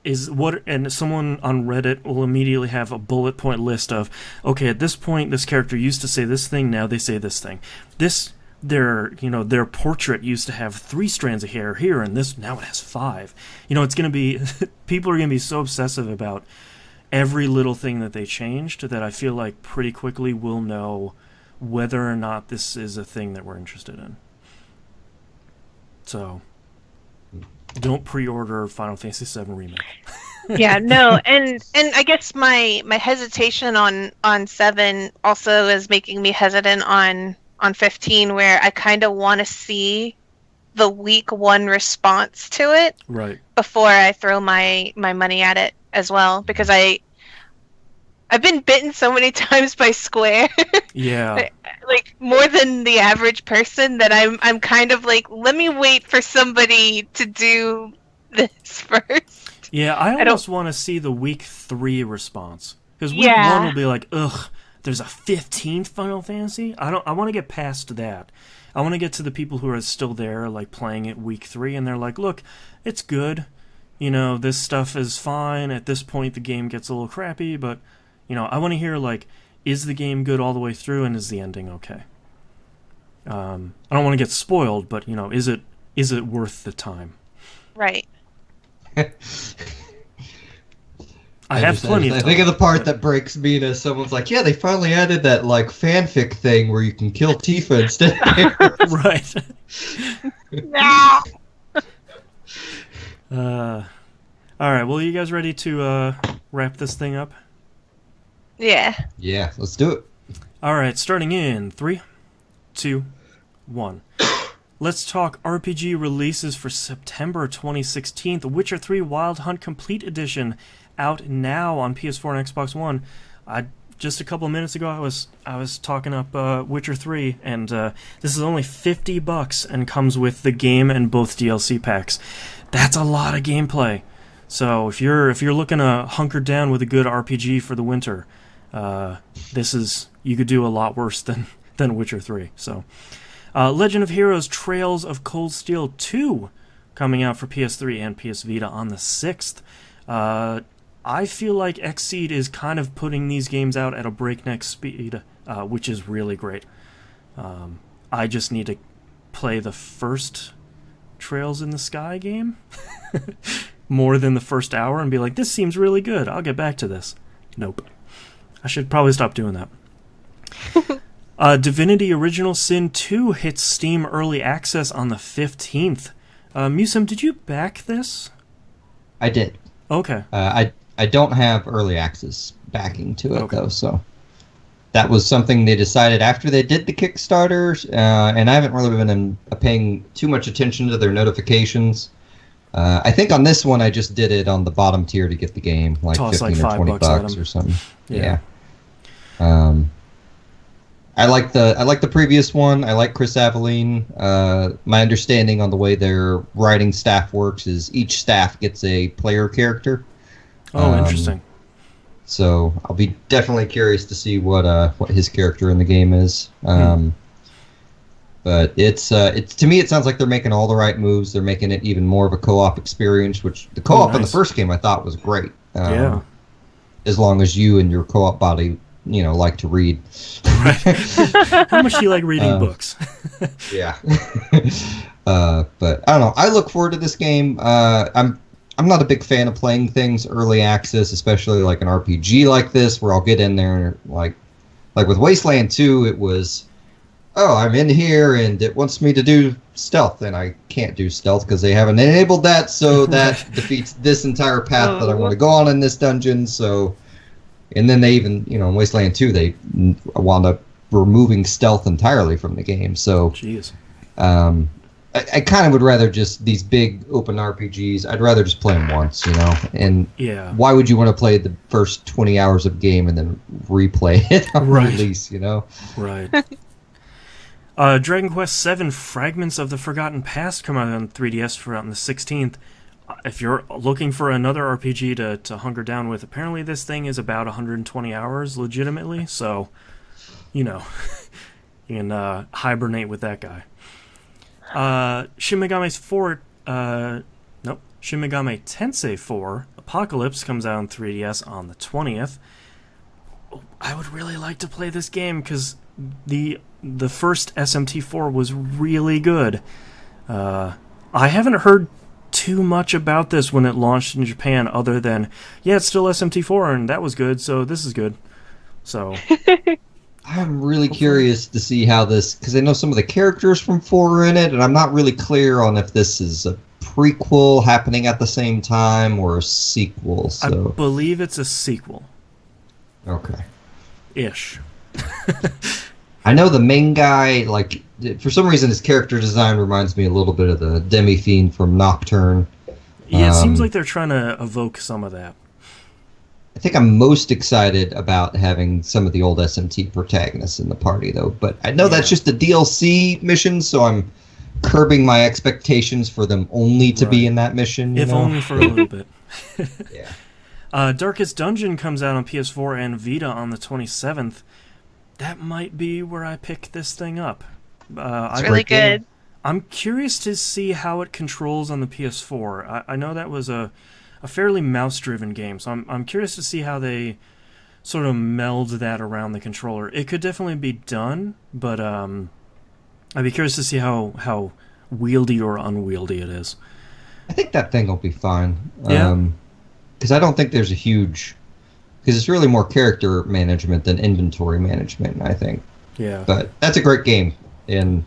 And someone on Reddit will immediately have a bullet point list of, okay, at this point this character used to say this thing, now they say this thing. Their portrait used to have 3 strands of hair here, and this now it has 5. It's gonna be people are gonna be so obsessive about every little thing that they changed that I feel like pretty quickly we'll know whether or not this is a thing that we're interested in. So don't pre-order Final Fantasy VII Remake. Yeah, no, and I guess my hesitation on 7 also is making me hesitant on 15, where I kind of want to see the week 1 response to it right before I throw my money at it as well, because I've been bitten so many times by Square. Yeah. Like more than the average person, that I'm kind of like, let me wait for somebody to do this first. Yeah, I almost want to see the week 3 response, because week 1 will be like, ugh, there's a 15th Final Fantasy. I want to get past that. I want to get to the people who are still there, like playing it week 3, and they're like, look, it's good. This stuff is fine. At this point, the game gets a little crappy, but I want to hear, like, is the game good all the way through, and is the ending okay? I don't want to get spoiled, but is it worth the time? Right. I have plenty of time. I think of the part that breaks me is someone's like, yeah, they finally added that like fanfic thing where you can kill Tifa instead of Right. No. All right, well, are you guys ready to wrap this thing up? Yeah. Yeah, let's do it. All right, starting in 3, 2, 1. Let's talk RPG releases for September 2016. The Witcher 3 Wild Hunt Complete Edition, out now on PS4 and Xbox One. Just a couple of minutes ago, I was talking up Witcher 3, and this is only $50 and comes with the game and both DLC packs. That's a lot of gameplay. So if you're looking to hunker down with a good RPG for the winter, you could do a lot worse than Witcher 3. So, Legend of Heroes Trails of Cold Steel 2 coming out for PS3 and PS Vita on the 6th. I feel like Xseed is kind of putting these games out at a breakneck speed, which is really great. I just need to play the first Trails in the Sky game more than the first hour and be like, this seems really good, I'll get back to this. Nope. I should probably stop doing that. Divinity Original Sin 2 hits Steam Early Access on the 15th. Musum, did you back this? I did. Okay. I don't have early access backing to it, though, so that was something they decided after they did the Kickstarters, and I haven't really been paying too much attention to their notifications. I think on this one I just did it on the bottom tier to get the game, like Toss 15 like or 20 bucks or something. Yeah. I like the previous one. I like Chris Aveline. My understanding on the way their writing staff works is each staff gets a player character. Oh, interesting. So I'll be definitely curious to see what his character in the game is. But it's to me it sounds like they're making all the right moves. They're making it even more of a co-op experience, which the co-op in the first game I thought was great. Yeah. As long as you and your co-op body, like to read. Right. How much do you like reading books? Yeah. But I don't know. I look forward to this game. I'm not a big fan of playing things early access, especially like an RPG like this, where I'll get in there and like with Wasteland 2, it was, I'm in here and it wants me to do stealth, and I can't do stealth because they haven't enabled that, so that defeats this entire path that I want to go on in this dungeon. So, and then they even, in Wasteland 2, they wound up removing stealth entirely from the game. So, jeez. I kind of would rather just these big open RPGs. I'd rather just play them once, And why would you want to play the first 20 hours of game and then replay it on release, Right. Dragon Quest VII Fragments of the Forgotten Past come out on 3DS on the 16th. If you're looking for another RPG to hunker down with, apparently this thing is about 120 hours legitimately, so, you can hibernate with that guy. Shin Megami Shin Megami Tensei 4 Apocalypse comes out on 3DS on the 20th. I would really like to play this game because the first SMT4 was really good. I haven't heard too much about this when it launched in Japan other than, yeah, it's still SMT4 and that was good, so this is good. So I'm really curious to see how this, because I know some of the characters from 4 are in it, and I'm not really clear on if this is a prequel happening at the same time or a sequel. So I believe it's a sequel. Okay. Ish. I know the main guy, like, for some reason his character design reminds me a little bit of the Demi-Fiend from Nocturne. Yeah, it seems like they're trying to evoke some of that. I think I'm most excited about having some of the old SMT protagonists in the party, though. But I know that's just a DLC mission, so I'm curbing my expectations for them only to be in that mission. If only for a little bit. Yeah. Darkest Dungeon comes out on PS4 and Vita on the 27th. That might be where I pick this thing up. It's really good. I'm curious to see how it controls on the PS4. I know that was a fairly mouse-driven game, so I'm curious to see how they sort of meld that around the controller. It could definitely be done, but I'd be curious to see how wieldy or unwieldy it is. I think that thing will be fine. Yeah. Because I don't think there's a huge... Because it's really more character management than inventory management, I think. Yeah. But that's a great game, and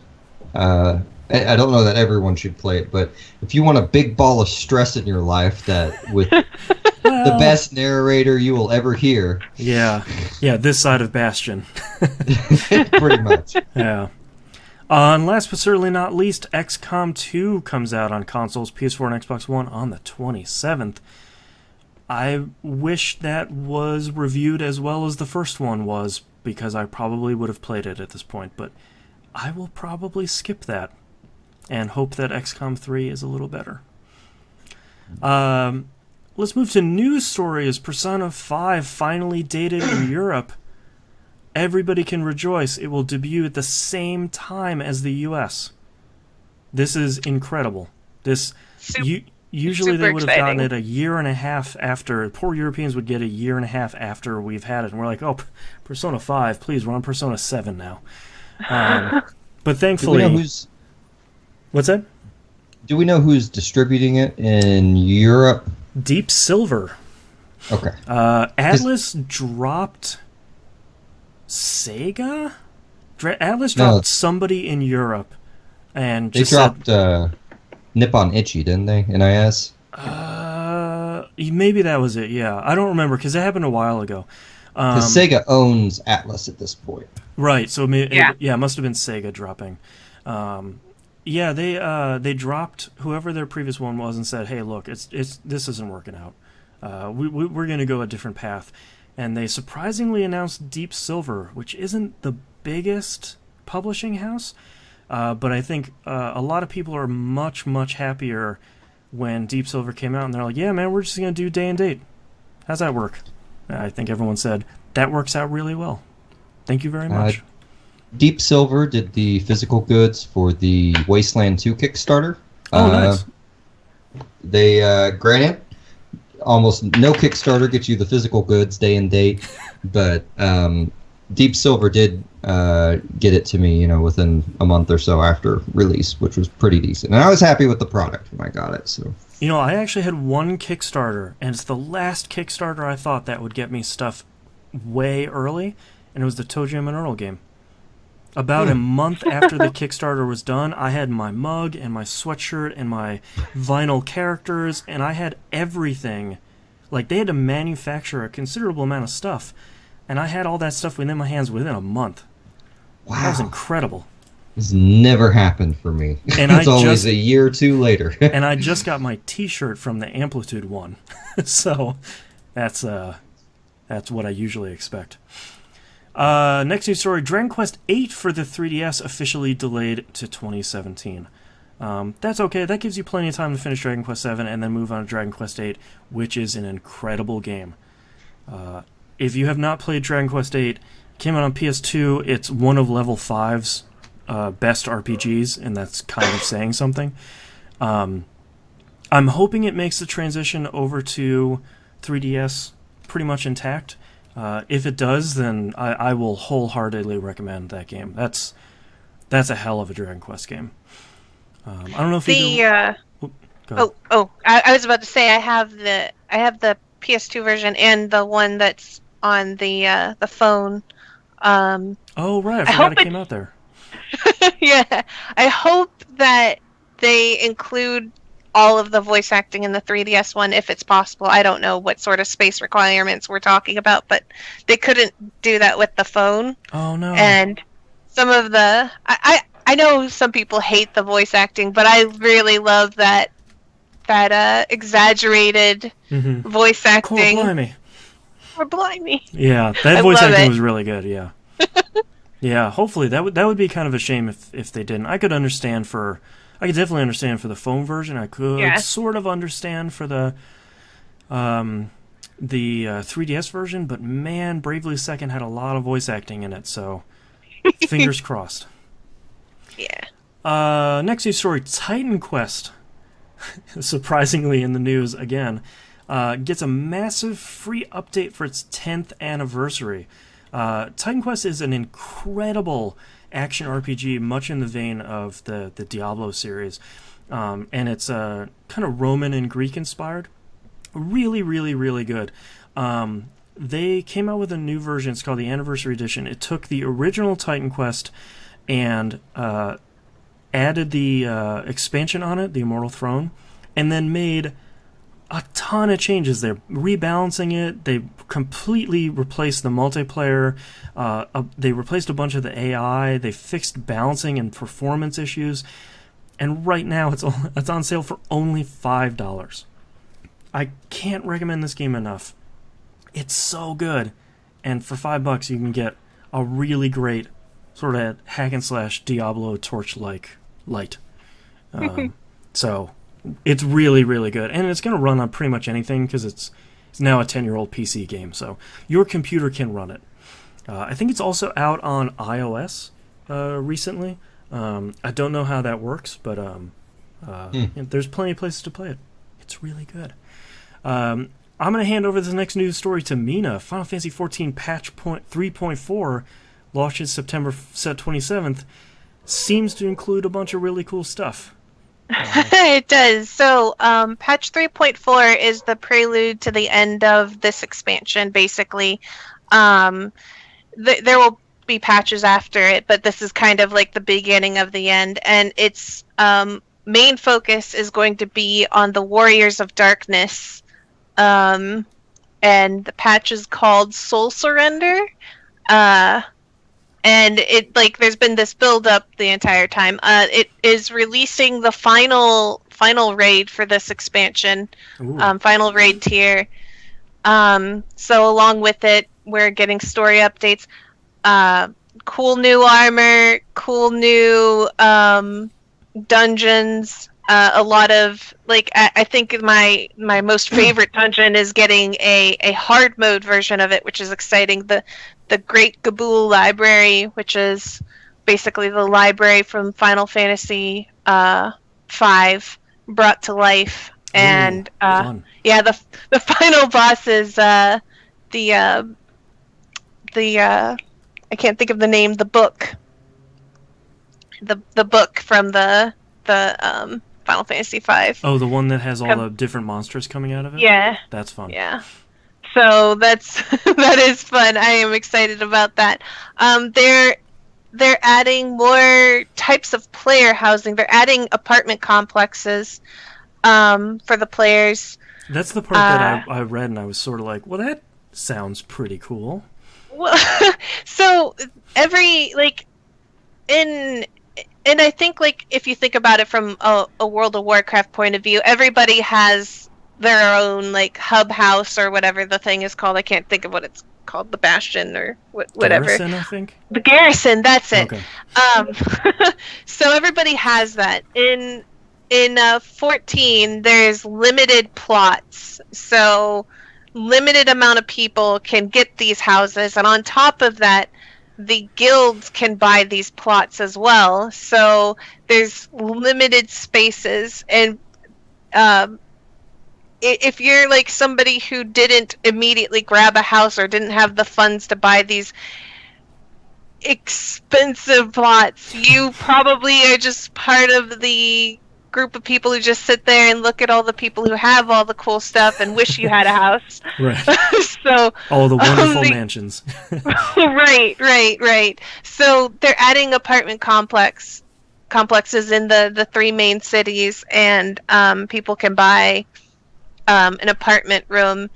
I don't know that everyone should play it, but if you want a big ball of stress in your life that with the best narrator you will ever hear. Yeah, this side of Bastion. Pretty much. Yeah. And last but certainly not least, XCOM 2 comes out on consoles, PS4 and Xbox One on the 27th. I wish that was reviewed as well as the first one was, because I probably would have played it at this point, but I will probably skip that and hope that XCOM 3 is a little better. Let's move to news stories. Persona 5 finally dated in Europe. Everybody can rejoice. It will debut at the same time as the US. This is incredible. Usually they would have gotten it a year and a half after. Poor Europeans would get a year and a half after we've had it. And we're like, oh, Persona 5, please, we're on Persona 7 now. But thankfully... Do we know who's... What's that? Do we know who's distributing it in Europe? Deep Silver. Okay. Atlas dropped... Sega? Atlas dropped somebody in Europe. And they dropped... Nippon Ichi, didn't they? NIS? Maybe that was it, yeah. I don't remember, because it happened a while ago. Because Sega owns Atlas at this point. Right, so it must have been Sega dropping. They dropped whoever their previous one was and said, hey, look, this isn't working out. We're going to go a different path. And they surprisingly announced Deep Silver, which isn't the biggest publishing house, but I think a lot of people are much, much happier when Deep Silver came out, and they're like, yeah, man, we're just going to do day and date. How's that work? I think everyone said, that works out really well. Thank you very much. Deep Silver did the physical goods for the Wasteland 2 Kickstarter. Oh, nice. They, granted, almost no Kickstarter gets you the physical goods day and date, but Deep Silver did get it to me, within a month or so after release, which was pretty decent. And I was happy with the product when I got it. So, I actually had one Kickstarter, and it's the last Kickstarter I thought that would get me stuff way early, and it was the Toe Jam and Earl game. About a month after the Kickstarter was done, I had my mug and my sweatshirt and my vinyl characters, and I had everything. Like, they had to manufacture a considerable amount of stuff, and I had all that stuff within my hands within a month. Wow. That was incredible. This never happened for me. And it's always a year or two later. And I just got my T-shirt from the Amplitude one. So that's what I usually expect. Next news story, Dragon Quest VIII for the 3DS officially delayed to 2017. That's okay. That gives you plenty of time to finish Dragon Quest VII and then move on to Dragon Quest VIII, which is an incredible game. If you have not played Dragon Quest VIII, came out on PS2. It's one of Level 5's best RPGs, and that's kind of saying something. I'm hoping it makes the transition over to 3DS pretty much intact. If it does, then I will wholeheartedly recommend that game. That's a hell of a Dragon Quest game. I don't know if I was about to say I have the PS2 version and the one that's on the phone. Oh right, I forgot it came out there. Yeah, I hope that they include all of the voice acting in the 3DS one if it's possible. I don't know what sort of space requirements we're talking about, but they couldn't do that with the phone. Oh no. And some of the I know some people hate the voice acting, but I really love that exaggerated voice acting. Or blimey. Yeah, that voice acting was really good. Yeah. Yeah, hopefully that would be kind of a shame if they didn't. I could definitely understand for the phone version. I could sort of understand for the 3DS version, but man, Bravely Second had a lot of voice acting in it, so fingers crossed. Yeah. Next news story: Titan Quest, surprisingly in the news again, gets a massive free update for its 10th anniversary. Titan Quest is an incredible action RPG, much in the vein of the Diablo series, and it's kind of Roman and Greek inspired. Really, really, really good. They came out with a new version. It's called the Anniversary Edition. It took the original Titan Quest and added the expansion on it, the Immortal Throne, and then made a ton of changes. They're rebalancing it. They completely replaced the multiplayer. They replaced a bunch of the AI. They fixed balancing and performance issues. And right now it's on sale for only $5. I can't recommend this game enough. It's so good. And for $5 you can get a really great sort of hack and slash Diablo Torch-like light. So it's really, really good. And it's going to run on pretty much anything because it's now a 10-year-old PC game. So your computer can run it. I think it's also out on iOS recently. I don't know how that works, but there's plenty of places to play it. It's really good. I'm going to hand over this next news story to Mina. Final Fantasy XIV Patch 3.4 launches September 27th. Seems to include a bunch of really cool stuff. It does. So, patch 3.4 is the prelude to the end of this expansion, basically. There will be patches after it, but this is kind of like the beginning of the end. And its main focus is going to be on the Warriors of Darkness. And the patch is called Soul Surrender. And there's been this build up the entire time. It is releasing the final raid for this expansion, final raid tier. So along with it, we're getting story updates, cool new armor, cool new dungeons. A lot of I think my most favorite dungeon is getting a hard mode version of it, which is exciting. The Great Gabool Library, which is basically the library from Final Fantasy V brought to life, and the final boss is I can't think of the name. The book from the Final Fantasy V. Oh, the one that has all the different monsters coming out of it? Yeah. That's fun. Yeah. So that is fun. I am excited about that. They're adding more types of player housing. They're adding apartment complexes for the players. That's the part that I read and I was sort of like, well, that sounds pretty cool. Well, so every and I think if you think about it from a World of Warcraft point of view, everybody has their own hub house or whatever the thing is called. I can't think of what it's called, the Bastion or whatever. Garrison, I think. The Garrison, that's it. Okay. So everybody has that. In 14, there's limited plots, so limited amount of people can get these houses, and on top of that, the guilds can buy these plots as well. So there's limited spaces, and If you're like somebody who didn't immediately grab a house or didn't have the funds to buy these expensive plots, you probably are just part of the group of people who just sit there and look at all the people who have all the cool stuff and wish you had a house. Right. So all the wonderful mansions. Right. So they're adding apartment complexes in the three main cities, and people can buy an apartment room,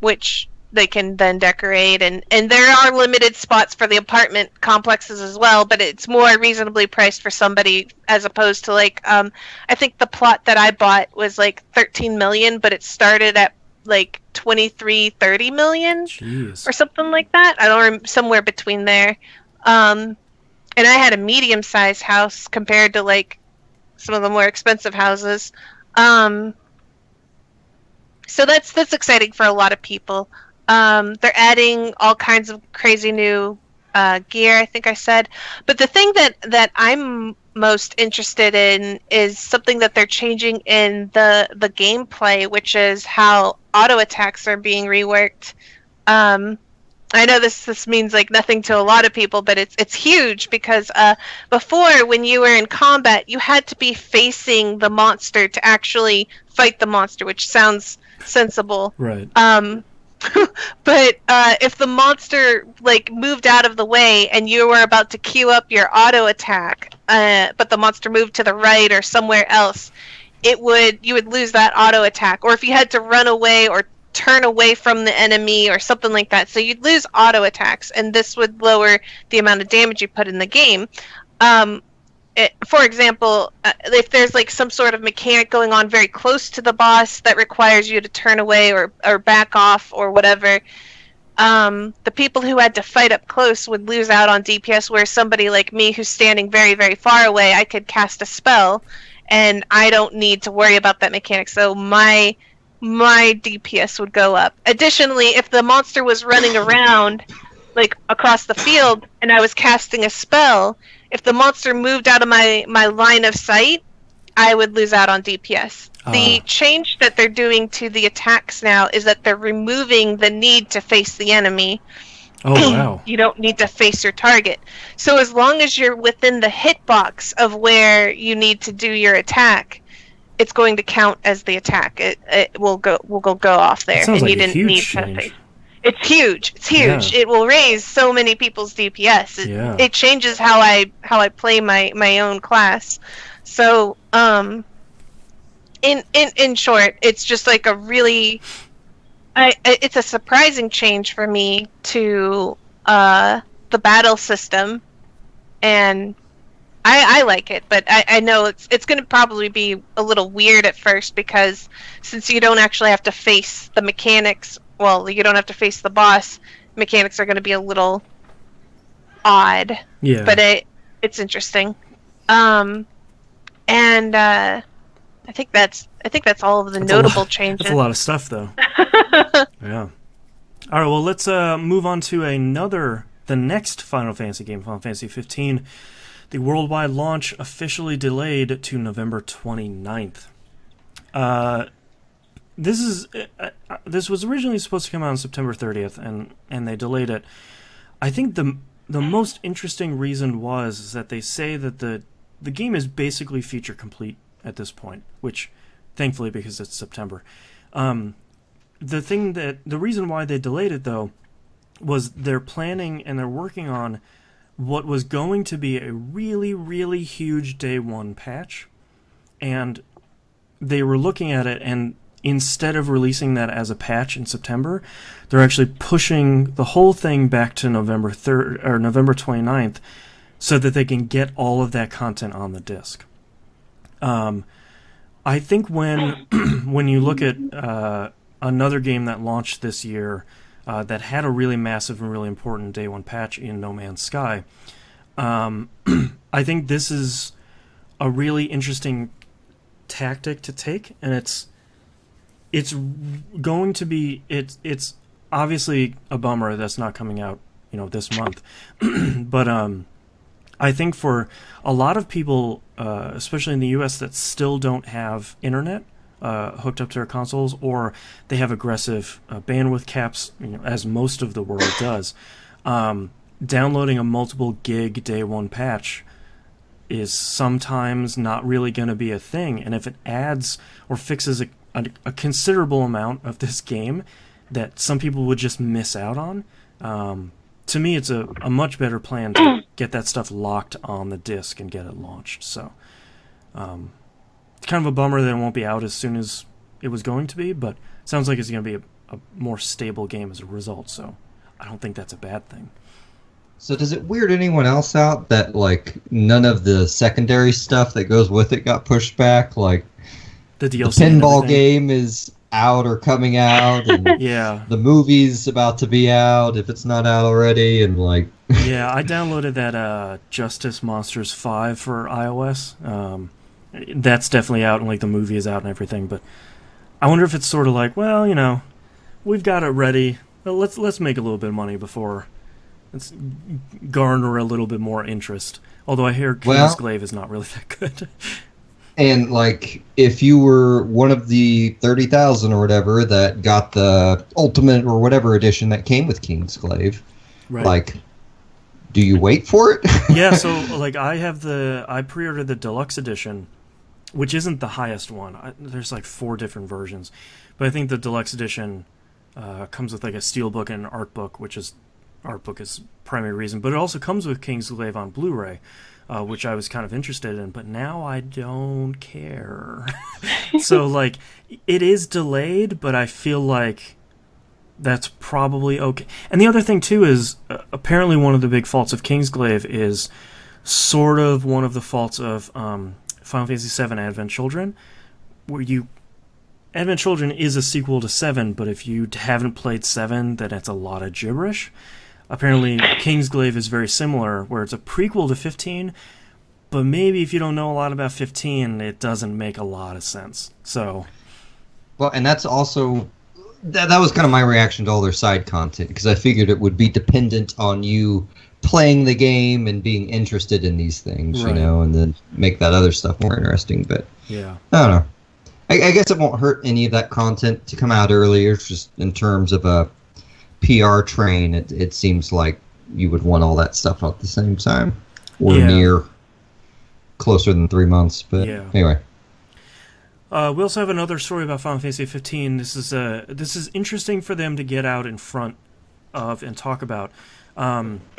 which they can then decorate, and there are limited spots for the apartment complexes as well, but it's more reasonably priced for somebody, as opposed to like I think the plot that I bought was like 13 million, but it started at like 23-30 million. Jeez. Or something like that. I don't remember, somewhere between there. And I had a medium-sized house compared to like some of the more expensive houses. So that's exciting for a lot of people. They're adding all kinds of crazy new gear, I think I said. But the thing that I'm most interested in is something that they're changing in the gameplay, which is how auto attacks are being reworked. I know this means like nothing to a lot of people, but it's huge because before, when you were in combat, you had to be facing the monster to actually fight the monster, which sounds sensible. Right. But if the monster like moved out of the way and you were about to queue up your auto attack, but the monster moved to the right or somewhere else, you would lose that auto attack. Or if you had to run away or turn away from the enemy or something like that, so you'd lose auto attacks, and this would lower the amount of damage you put in the game. For example, if there's like some sort of mechanic going on very close to the boss that requires you to turn away or back off or whatever, the people who had to fight up close would lose out on DPS, where somebody like me who's standing very, very far away, I could cast a spell and I don't need to worry about that mechanic, so my DPS would go up. Additionally, if the monster was running around like across the field and I was casting a spell, if the monster moved out of my line of sight, I would lose out on DPS. The change that they're doing to the attacks now is that they're removing the need to face the enemy. Oh, wow. You don't need to face your target. So as long as you're within the hitbox of where you need to do your attack, it's going to count as the attack. It will go off there, and like you didn't need to face. It's huge. It's huge. Yeah. It will raise so many people's DPS. It changes how I play my own class. So, in short, it's just like a really, it's a surprising change for me to the battle system, and I like it, but I know it's going to probably be a little weird at first, because since you don't actually have to face the mechanics, well, you don't have to face the boss, mechanics are going to be a little odd. Yeah. But it's interesting. And I think that's all of the notable changes. That's a lot of stuff, though. Yeah. All right, well, let's move on to the next Final Fantasy game, Final Fantasy 15. The worldwide launch officially delayed to November 29th. This was originally supposed to come out on September 30th, and they delayed it. I think the most interesting reason was that they say that the game is basically feature complete at this point, which, thankfully, because it's September. The reason why they delayed it, though, was they're planning and they're working on what was going to be a really, really huge day one patch, and they were looking at it, and instead of releasing that as a patch in September, they're actually pushing the whole thing back to November 3rd or November 29th, so that they can get all of that content on the disc. I think when you look at another game that launched this year, that had a really massive and really important day one patch in No Man's Sky, I think this is a really interesting tactic to take, and it's going to be it's obviously a bummer that's not coming out this month, but I think for a lot of people, especially in the U.S., that still don't have internet hooked up to their consoles, or they have aggressive bandwidth caps, as most of the world does, downloading a multiple gig day one patch is sometimes not really going to be a thing. And if it adds or fixes a considerable amount of this game that some people would just miss out on, to me, it's a much better plan to get that stuff locked on the disc and get it launched. So it's kind of a bummer that it won't be out as soon as it was going to be, but it sounds like it's going to be a more stable game as a result, so I don't think that's a bad thing. So does it weird anyone else out that, like, none of the secondary stuff that goes with it got pushed back? Like, the DLC pinball game is out or coming out, and yeah, the movie's about to be out if it's not out already, and like yeah, I downloaded that Justice Monsters 5 for iOS. That's definitely out, and like the movie is out and everything, but I wonder if it's sort of like, well, we've got it ready, well, let's make a little bit of money before let's garner a little bit more interest. Although I hear Kingsglaive is not really that good. And, like, if you were one of the 30,000 or whatever that got the Ultimate or whatever edition that came with Kingsglaive, right. Like, do you wait for it? Yeah, so, like, I pre-ordered the Deluxe Edition, which isn't the highest one. There's, like, 4 different versions. But I think the Deluxe Edition comes with, like, a steelbook and an art book, which is... art book is primary reason. But it also comes with Kingsglaive on Blu-ray. Which I was kind of interested in, but now I don't care. So, like, it is delayed, but I feel like that's probably okay. And the other thing, too, is apparently one of the big faults of Kingsglaive is sort of one of the faults of Final Fantasy VII Advent Children, where Advent Children is a sequel to 7, but if you haven't played 7, then it's a lot of gibberish. Apparently, Kingsglaive is very similar, where it's a prequel to 15, but maybe if you don't know a lot about 15, it doesn't make a lot of sense. So, well, and that's also that was kind of my reaction to all their side content, because I figured it would be dependent on you playing the game and being interested in these things, right. And then make that other stuff more interesting. But yeah, I don't know. I guess it won't hurt any of that content to come out earlier, just in terms of a PR train. It seems like you would want all that stuff at the same time, or near closer than 3 months. But anyway, we also have another story about Final Fantasy 15. This is interesting for them to get out in front of and talk about. The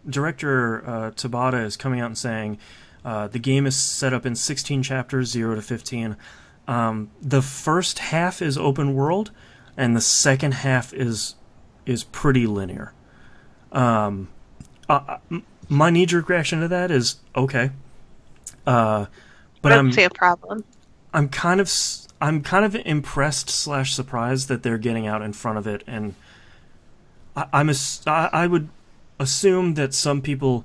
director Tabata is coming out and saying the game is set up in 16 chapters, 0 to 15. The first half is open world, and the second half is pretty linear. My knee-jerk reaction to that is okay, but I don't see a problem. I'm kind of impressed / surprised that they're getting out in front of it, and I would assume that some people,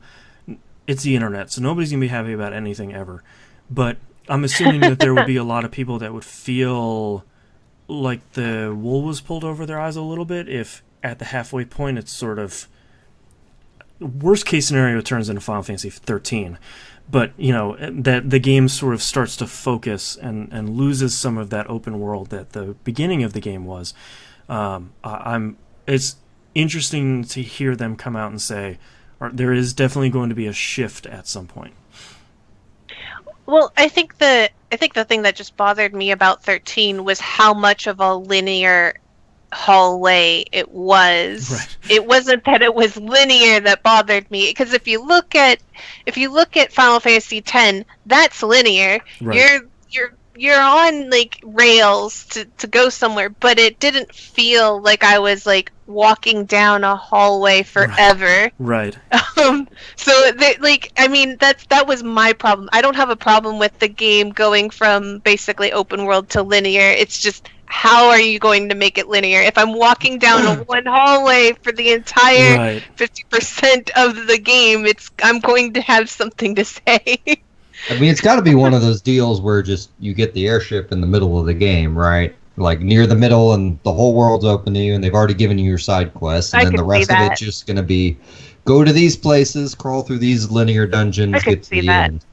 it's the internet, so nobody's gonna be happy about anything ever, but I'm assuming that there would be a lot of people that would feel like the wool was pulled over their eyes a little bit if at the halfway point it's sort of worst case scenario turns into Final Fantasy 13, but that the game sort of starts to focus and loses some of that open world that the beginning of the game was. It's interesting to hear them come out and say there is definitely going to be a shift at some point. Well, I think the thing that just bothered me about 13 was how much of a linear hallway it was. Right. It wasn't that it was linear that bothered me, because if you look at Final Fantasy X, that's linear. Right. You're on like rails to go somewhere, but it didn't feel like I was like walking down a hallway forever. Right. So that was my problem. I don't have a problem with the game going from basically open world to linear. It's just, how are you going to make it linear? If I'm walking down one hallway for the entire 50% of the game, I'm going to have something to say. I mean, it's got to be one of those deals where just you get the airship in the middle of the game, right? Like near the middle, and the whole world's open to you, and they've already given you your side quests, and then the rest of it's just going to be go to these places, crawl through these linear dungeons, I could get to see the that. end.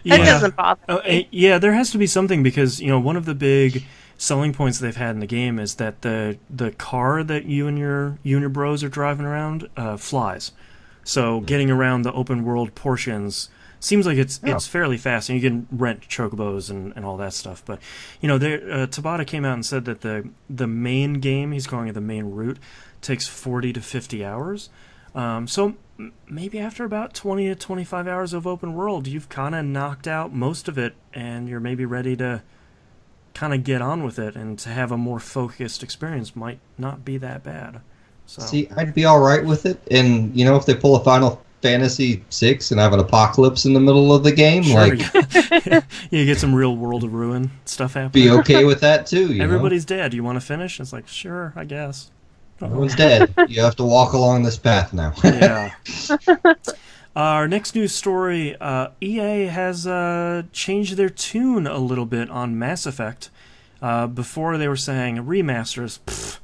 That doesn't bother me. Yeah, there has to be something because one of the big selling points they've had in the game is that the car that you and your bros are driving around flies. So getting around the open world portions seems like it's fairly fast, and you can rent chocobos and all that stuff. But Tabata came out and said that the main game, he's calling it the main route, takes 40 to 50 hours. So maybe after about 20 to 25 hours of open world, you've kind of knocked out most of it, and you're maybe ready to kind of get on with it, and to have a more focused experience might not be that bad. So. See, I'd be all right with it, and if they pull a Final Fantasy VI and have an apocalypse in the middle of the game, sure, you get some real World of Ruin stuff happening. Be okay with that too. Everybody's dead. You want to finish? It's like, sure, I guess. Everyone's dead. You have to walk along this path now. Yeah. Our next news story, EA has changed their tune a little bit on Mass Effect. Before they were saying remasters,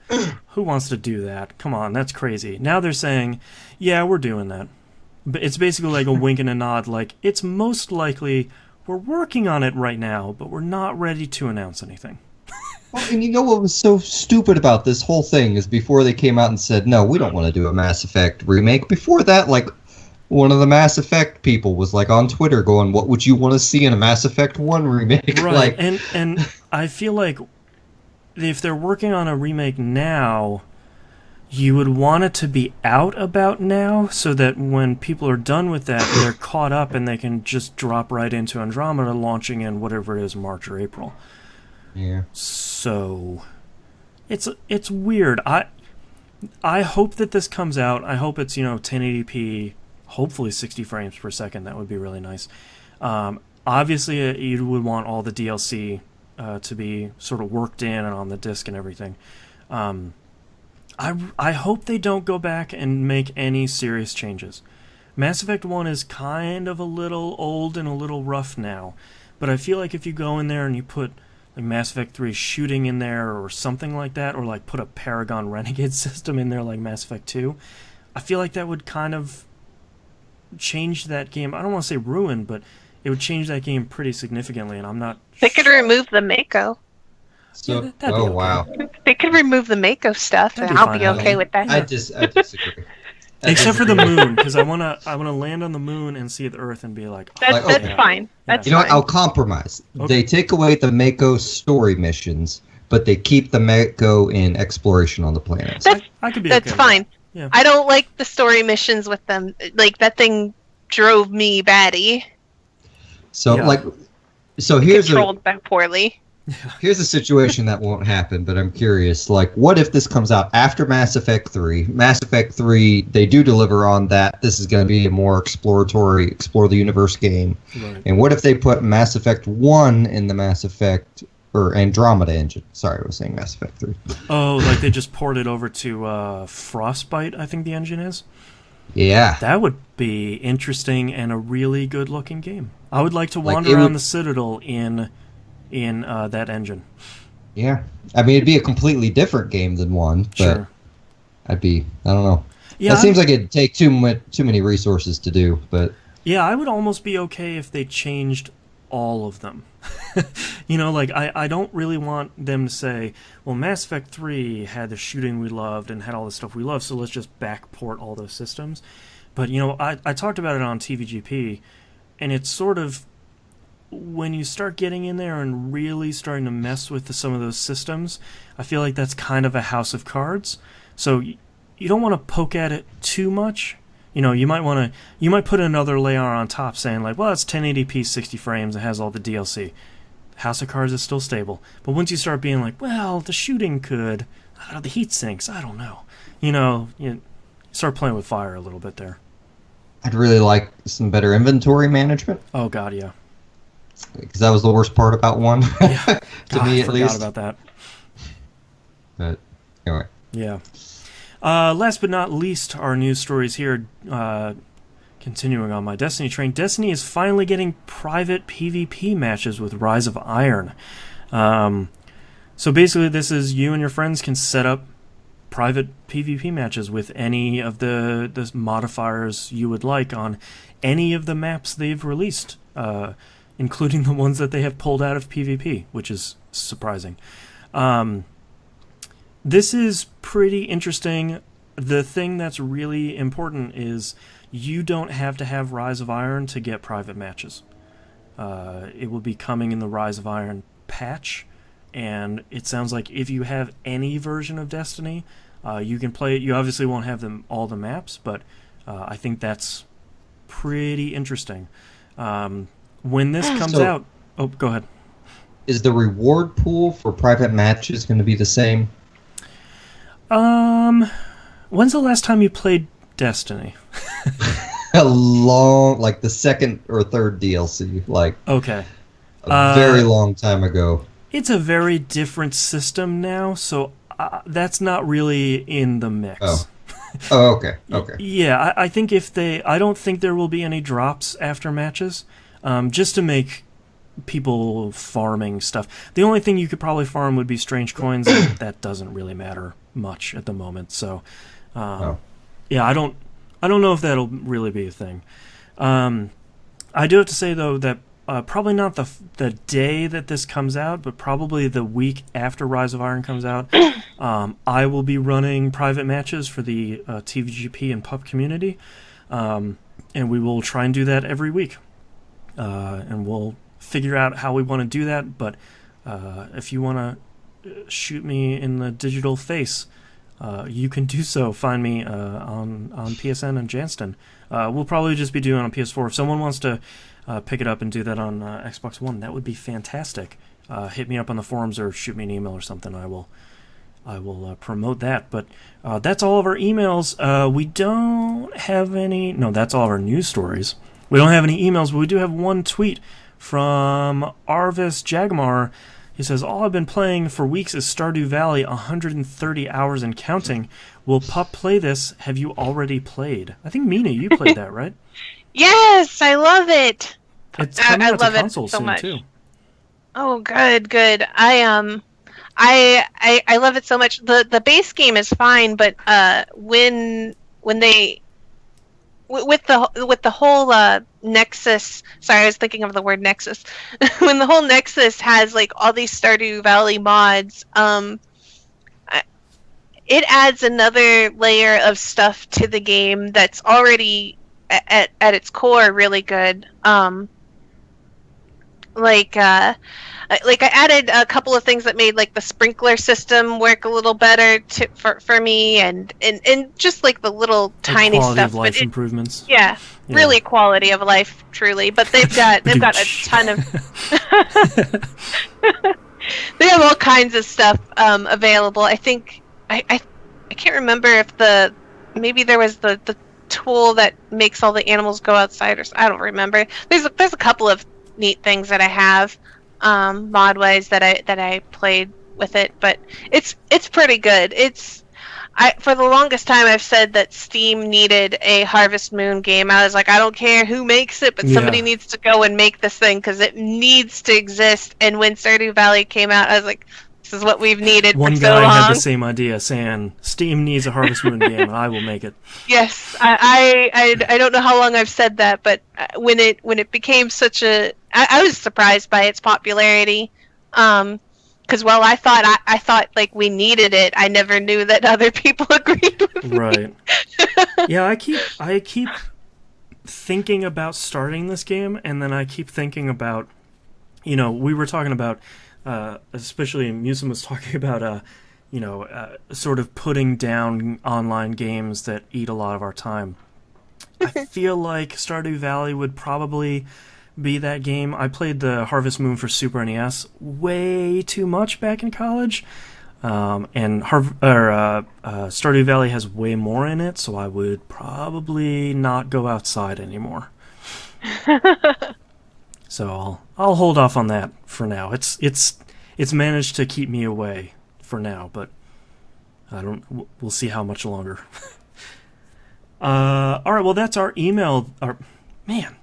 who wants to do that? Come on, that's crazy. Now they're saying, yeah, we're doing that. But it's basically like a wink and a nod, like, it's most likely we're working on it right now, but we're not ready to announce anything. Well, and you know what was so stupid about this whole thing is before they came out and said, no, we don't want to do a Mass Effect remake. Before that, like, one of the Mass Effect people was like on Twitter going, what would you want to see in a Mass Effect 1 remake? Right, and I feel like if they're working on a remake now, you would want it to be out about now so that when people are done with that, they're caught up and they can just drop right into Andromeda launching in whatever it is, March or April. Yeah. So it's weird. I hope that this comes out. I hope it's 1080p, hopefully 60 frames per second. That would be really nice. Obviously, you would want all the DLC to be sort of worked in and on the disc and everything. I hope they don't go back and make any serious changes. Mass Effect 1 is kind of a little old and a little rough now, but I feel like if you go in there and you put like Mass Effect 3 shooting in there or something like that, or like put a Paragon Renegade system in there like Mass Effect 2, I feel like that would kind of change that game. I don't want to say ruin, but it would change that game pretty significally, and I'm not... They could remove the Mako. So, Yeah, that'd be okay. wow. They could remove the Mako stuff, and I'll be okay with that. I disagree. Except for the moon, because I wanna land on the moon and see the Earth and be like, oh, That's fine. That's You know what? fine. I'll compromise. Okay. They take away the Mako story missions, but they keep the Mako in exploration on the planets. I could be That's okay with fine. that. Yeah. I don't like the story missions with them. Like, that thing drove me batty. So, Yeah. here's Controlled that poorly. Here's a situation that won't happen, but I'm curious. Like, what if this comes out after Mass Effect 3? Mass Effect 3, they do deliver on that. This is going to be a more exploratory, explore the universe game. Right. And what if they put Mass Effect 1 in the Mass Effect, or Andromeda engine? Sorry, I was saying Mass Effect 3. Oh, like they just ported over to Frostbite, I think the engine is? Yeah. That would be interesting and a really good-looking game. I would like to wander around the Citadel in that engine. Yeah. I mean, it'd be a completely different game than 1, but Sure. I don't know. Yeah, That seems like it'd take too many resources to do, but... Yeah, I would almost be okay if they changed all of them. I don't really want them to say, well, Mass Effect 3 had the shooting we loved and had all the stuff we loved, so let's just backport all those systems. But, I talked about it on TVGP, and it's sort of, when you start getting in there and really starting to mess with some of those systems, I feel like that's kind of a house of cards. So you don't want to poke at it too much. You might put another layer on top saying like, well, it's 1080p 60 frames, it has all the DLC. House of Cards is still stable. But once you start being like, well, the shooting could, the heat sinks, I don't know. You start playing with fire a little bit there. I'd really like some better inventory management. Oh god, yeah. Because that was the worst part about 1. Yeah. To me, I at forgot least. about that. But anyway. Yeah. Last but not least, our news stories here. Continuing on my Destiny train, Destiny is finally getting private PvP matches with Rise of Iron. So basically, this is you and your friends can set up private PvP matches with any of the modifiers you would like on any of the maps they've released, including the ones that they have pulled out of PvP, which is surprising. This is pretty interesting. The thing that's really important is you don't have to have Rise of Iron to get private matches. It will be coming in the Rise of Iron patch, and it sounds like if you have any version of Destiny, you can play it. You obviously won't have all the maps, but I think that's pretty interesting. When this comes out... Oh, go ahead. Is the reward pool for private matches going to be the same? When's the last time you played Destiny? Like the second or third DLC, okay, a very long time ago. It's a very different system now, so that's not really in the mix. Oh, okay. Yeah, I think I don't think there will be any drops after matches, just to make people farming stuff. The only thing you could probably farm would be strange coins, and that doesn't really matter much at the moment. So, yeah, I don't know if that'll really be a thing. I do have to say though that probably not the day that this comes out, but probably the week after Rise of Iron comes out, I will be running private matches for the TVGP and PUP community, and we will try and do that every week, and we'll figure out how we want to do that. But if you want to shoot me in the digital face, you can do so. Find me on PSN and Janston. We'll probably just be doing it on PS4. If someone wants to pick it up and do that on Xbox One, that would be fantastic. Hit me up on the forums or shoot me an email or something. I will promote that. But that's all of our emails. We don't have any... No, that's all of our news stories. We don't have any emails, but we do have one tweet from Arvis Jagmar. He says, all I've been playing for weeks is Stardew Valley, 130 hours and counting. Will Pup play this? Have you already played? I think, Mina, you played that, right? Yes, I love it. It's coming out to love console it so soon, much. too. Oh, good. I love it so much. The base game is fine, but when they with the whole Nexus. Sorry, I was thinking of the word Nexus. When the whole Nexus has like all these Stardew Valley mods, it adds another layer of stuff to the game that's already at its core really good. Like I added a couple of things that made like the sprinkler system work a little better for me, and just like the little tiny quality stuff. of life improvements. Yeah, really quality of life, truly. But they've got a ton of they have all kinds of stuff available. I think I can't remember if maybe there was the tool that makes all the animals go outside, or I don't remember. There's a couple of neat things that I have mod wise that I played with it, but it's pretty good. For the longest time I've said that Steam needed a Harvest Moon game. I was like, I don't care who makes it, but somebody needs to go and make this thing because it needs to exist. And when Stardew Valley came out, I was like, this is what we've needed One for so long. guy had the same idea, saying Steam needs a Harvest Moon game, and I will make it. Yes, I don't know how long I've said that, but when it became such a, I was surprised by its popularity. Because while I thought like we needed it, I never knew that other people agreed with me. Right. Yeah, I keep thinking about starting this game, and then I keep thinking about, we were talking about, especially Musim was talking about, sort of putting down online games that eat a lot of our time. I feel like Stardew Valley would probably be that game. I played the Harvest Moon for Super NES way too much back in college, and Stardew Valley has way more in it, so I would probably not go outside anymore. So I'll hold off on that for now. It's managed to keep me away for now, but we'll see how much longer. All right, well, that's our email. Man,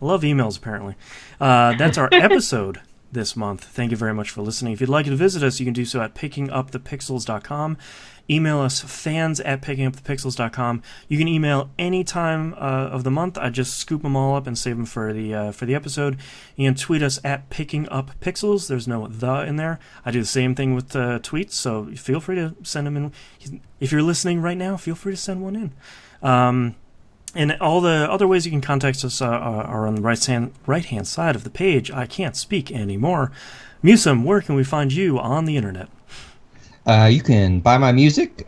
I love emails, apparently. That's our episode this month. Thank you very much for listening. If you'd like to visit us, you can do so at pickingupthepixels.com. email us, fans@pickingupthepixels.com. You can email any time of the month. I just scoop them all up and save them for the episode. You can tweet us at pickinguppixels. There's no "the" in there. I do the same thing with tweets, so feel free to send them in. If you're listening right now, feel free to send one in. And all the other ways you can contact us are on the right-hand side of the page. I can't speak anymore. Musum, where can we find you on the internet? You can buy my music,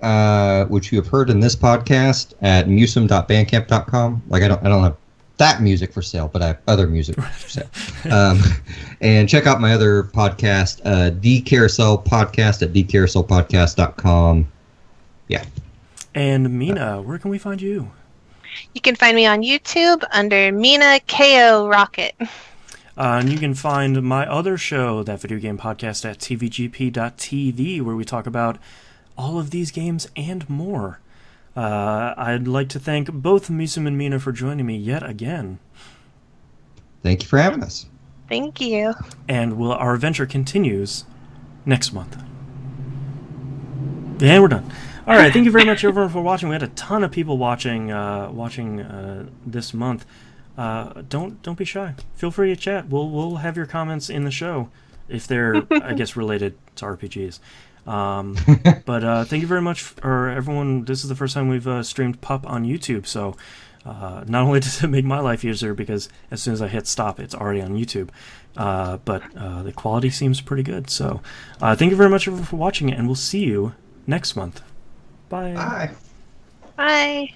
which you have heard in this podcast, at musum.bandcamp.com. Like I don't have that music for sale, but I have other music for sale. And check out my other podcast, The Carousel Podcast, at thecarouselpodcast.com. Yeah. And Mina, where can we find you? You can find me on YouTube under Mina KO Rocket. And you can find my other show, That Video Game Podcast, at tvgp.tv, where we talk about all of these games and more. I'd like to thank both Musum and Mina for joining me yet again. Thank you for having us. Thank you. And our adventure continues next month. And we're done. All right, thank you very much, everyone, for watching. We had a ton of people watching this month. Don't be shy. Feel free to chat. We'll have your comments in the show if they're, I guess, related to RPGs. But thank you very much for everyone. This is the first time we've streamed PUP on YouTube, so not only does it make my life easier because as soon as I hit stop, it's already on YouTube, but the quality seems pretty good. So thank you very much for watching it, and we'll see you next month. Bye. Bye. Bye.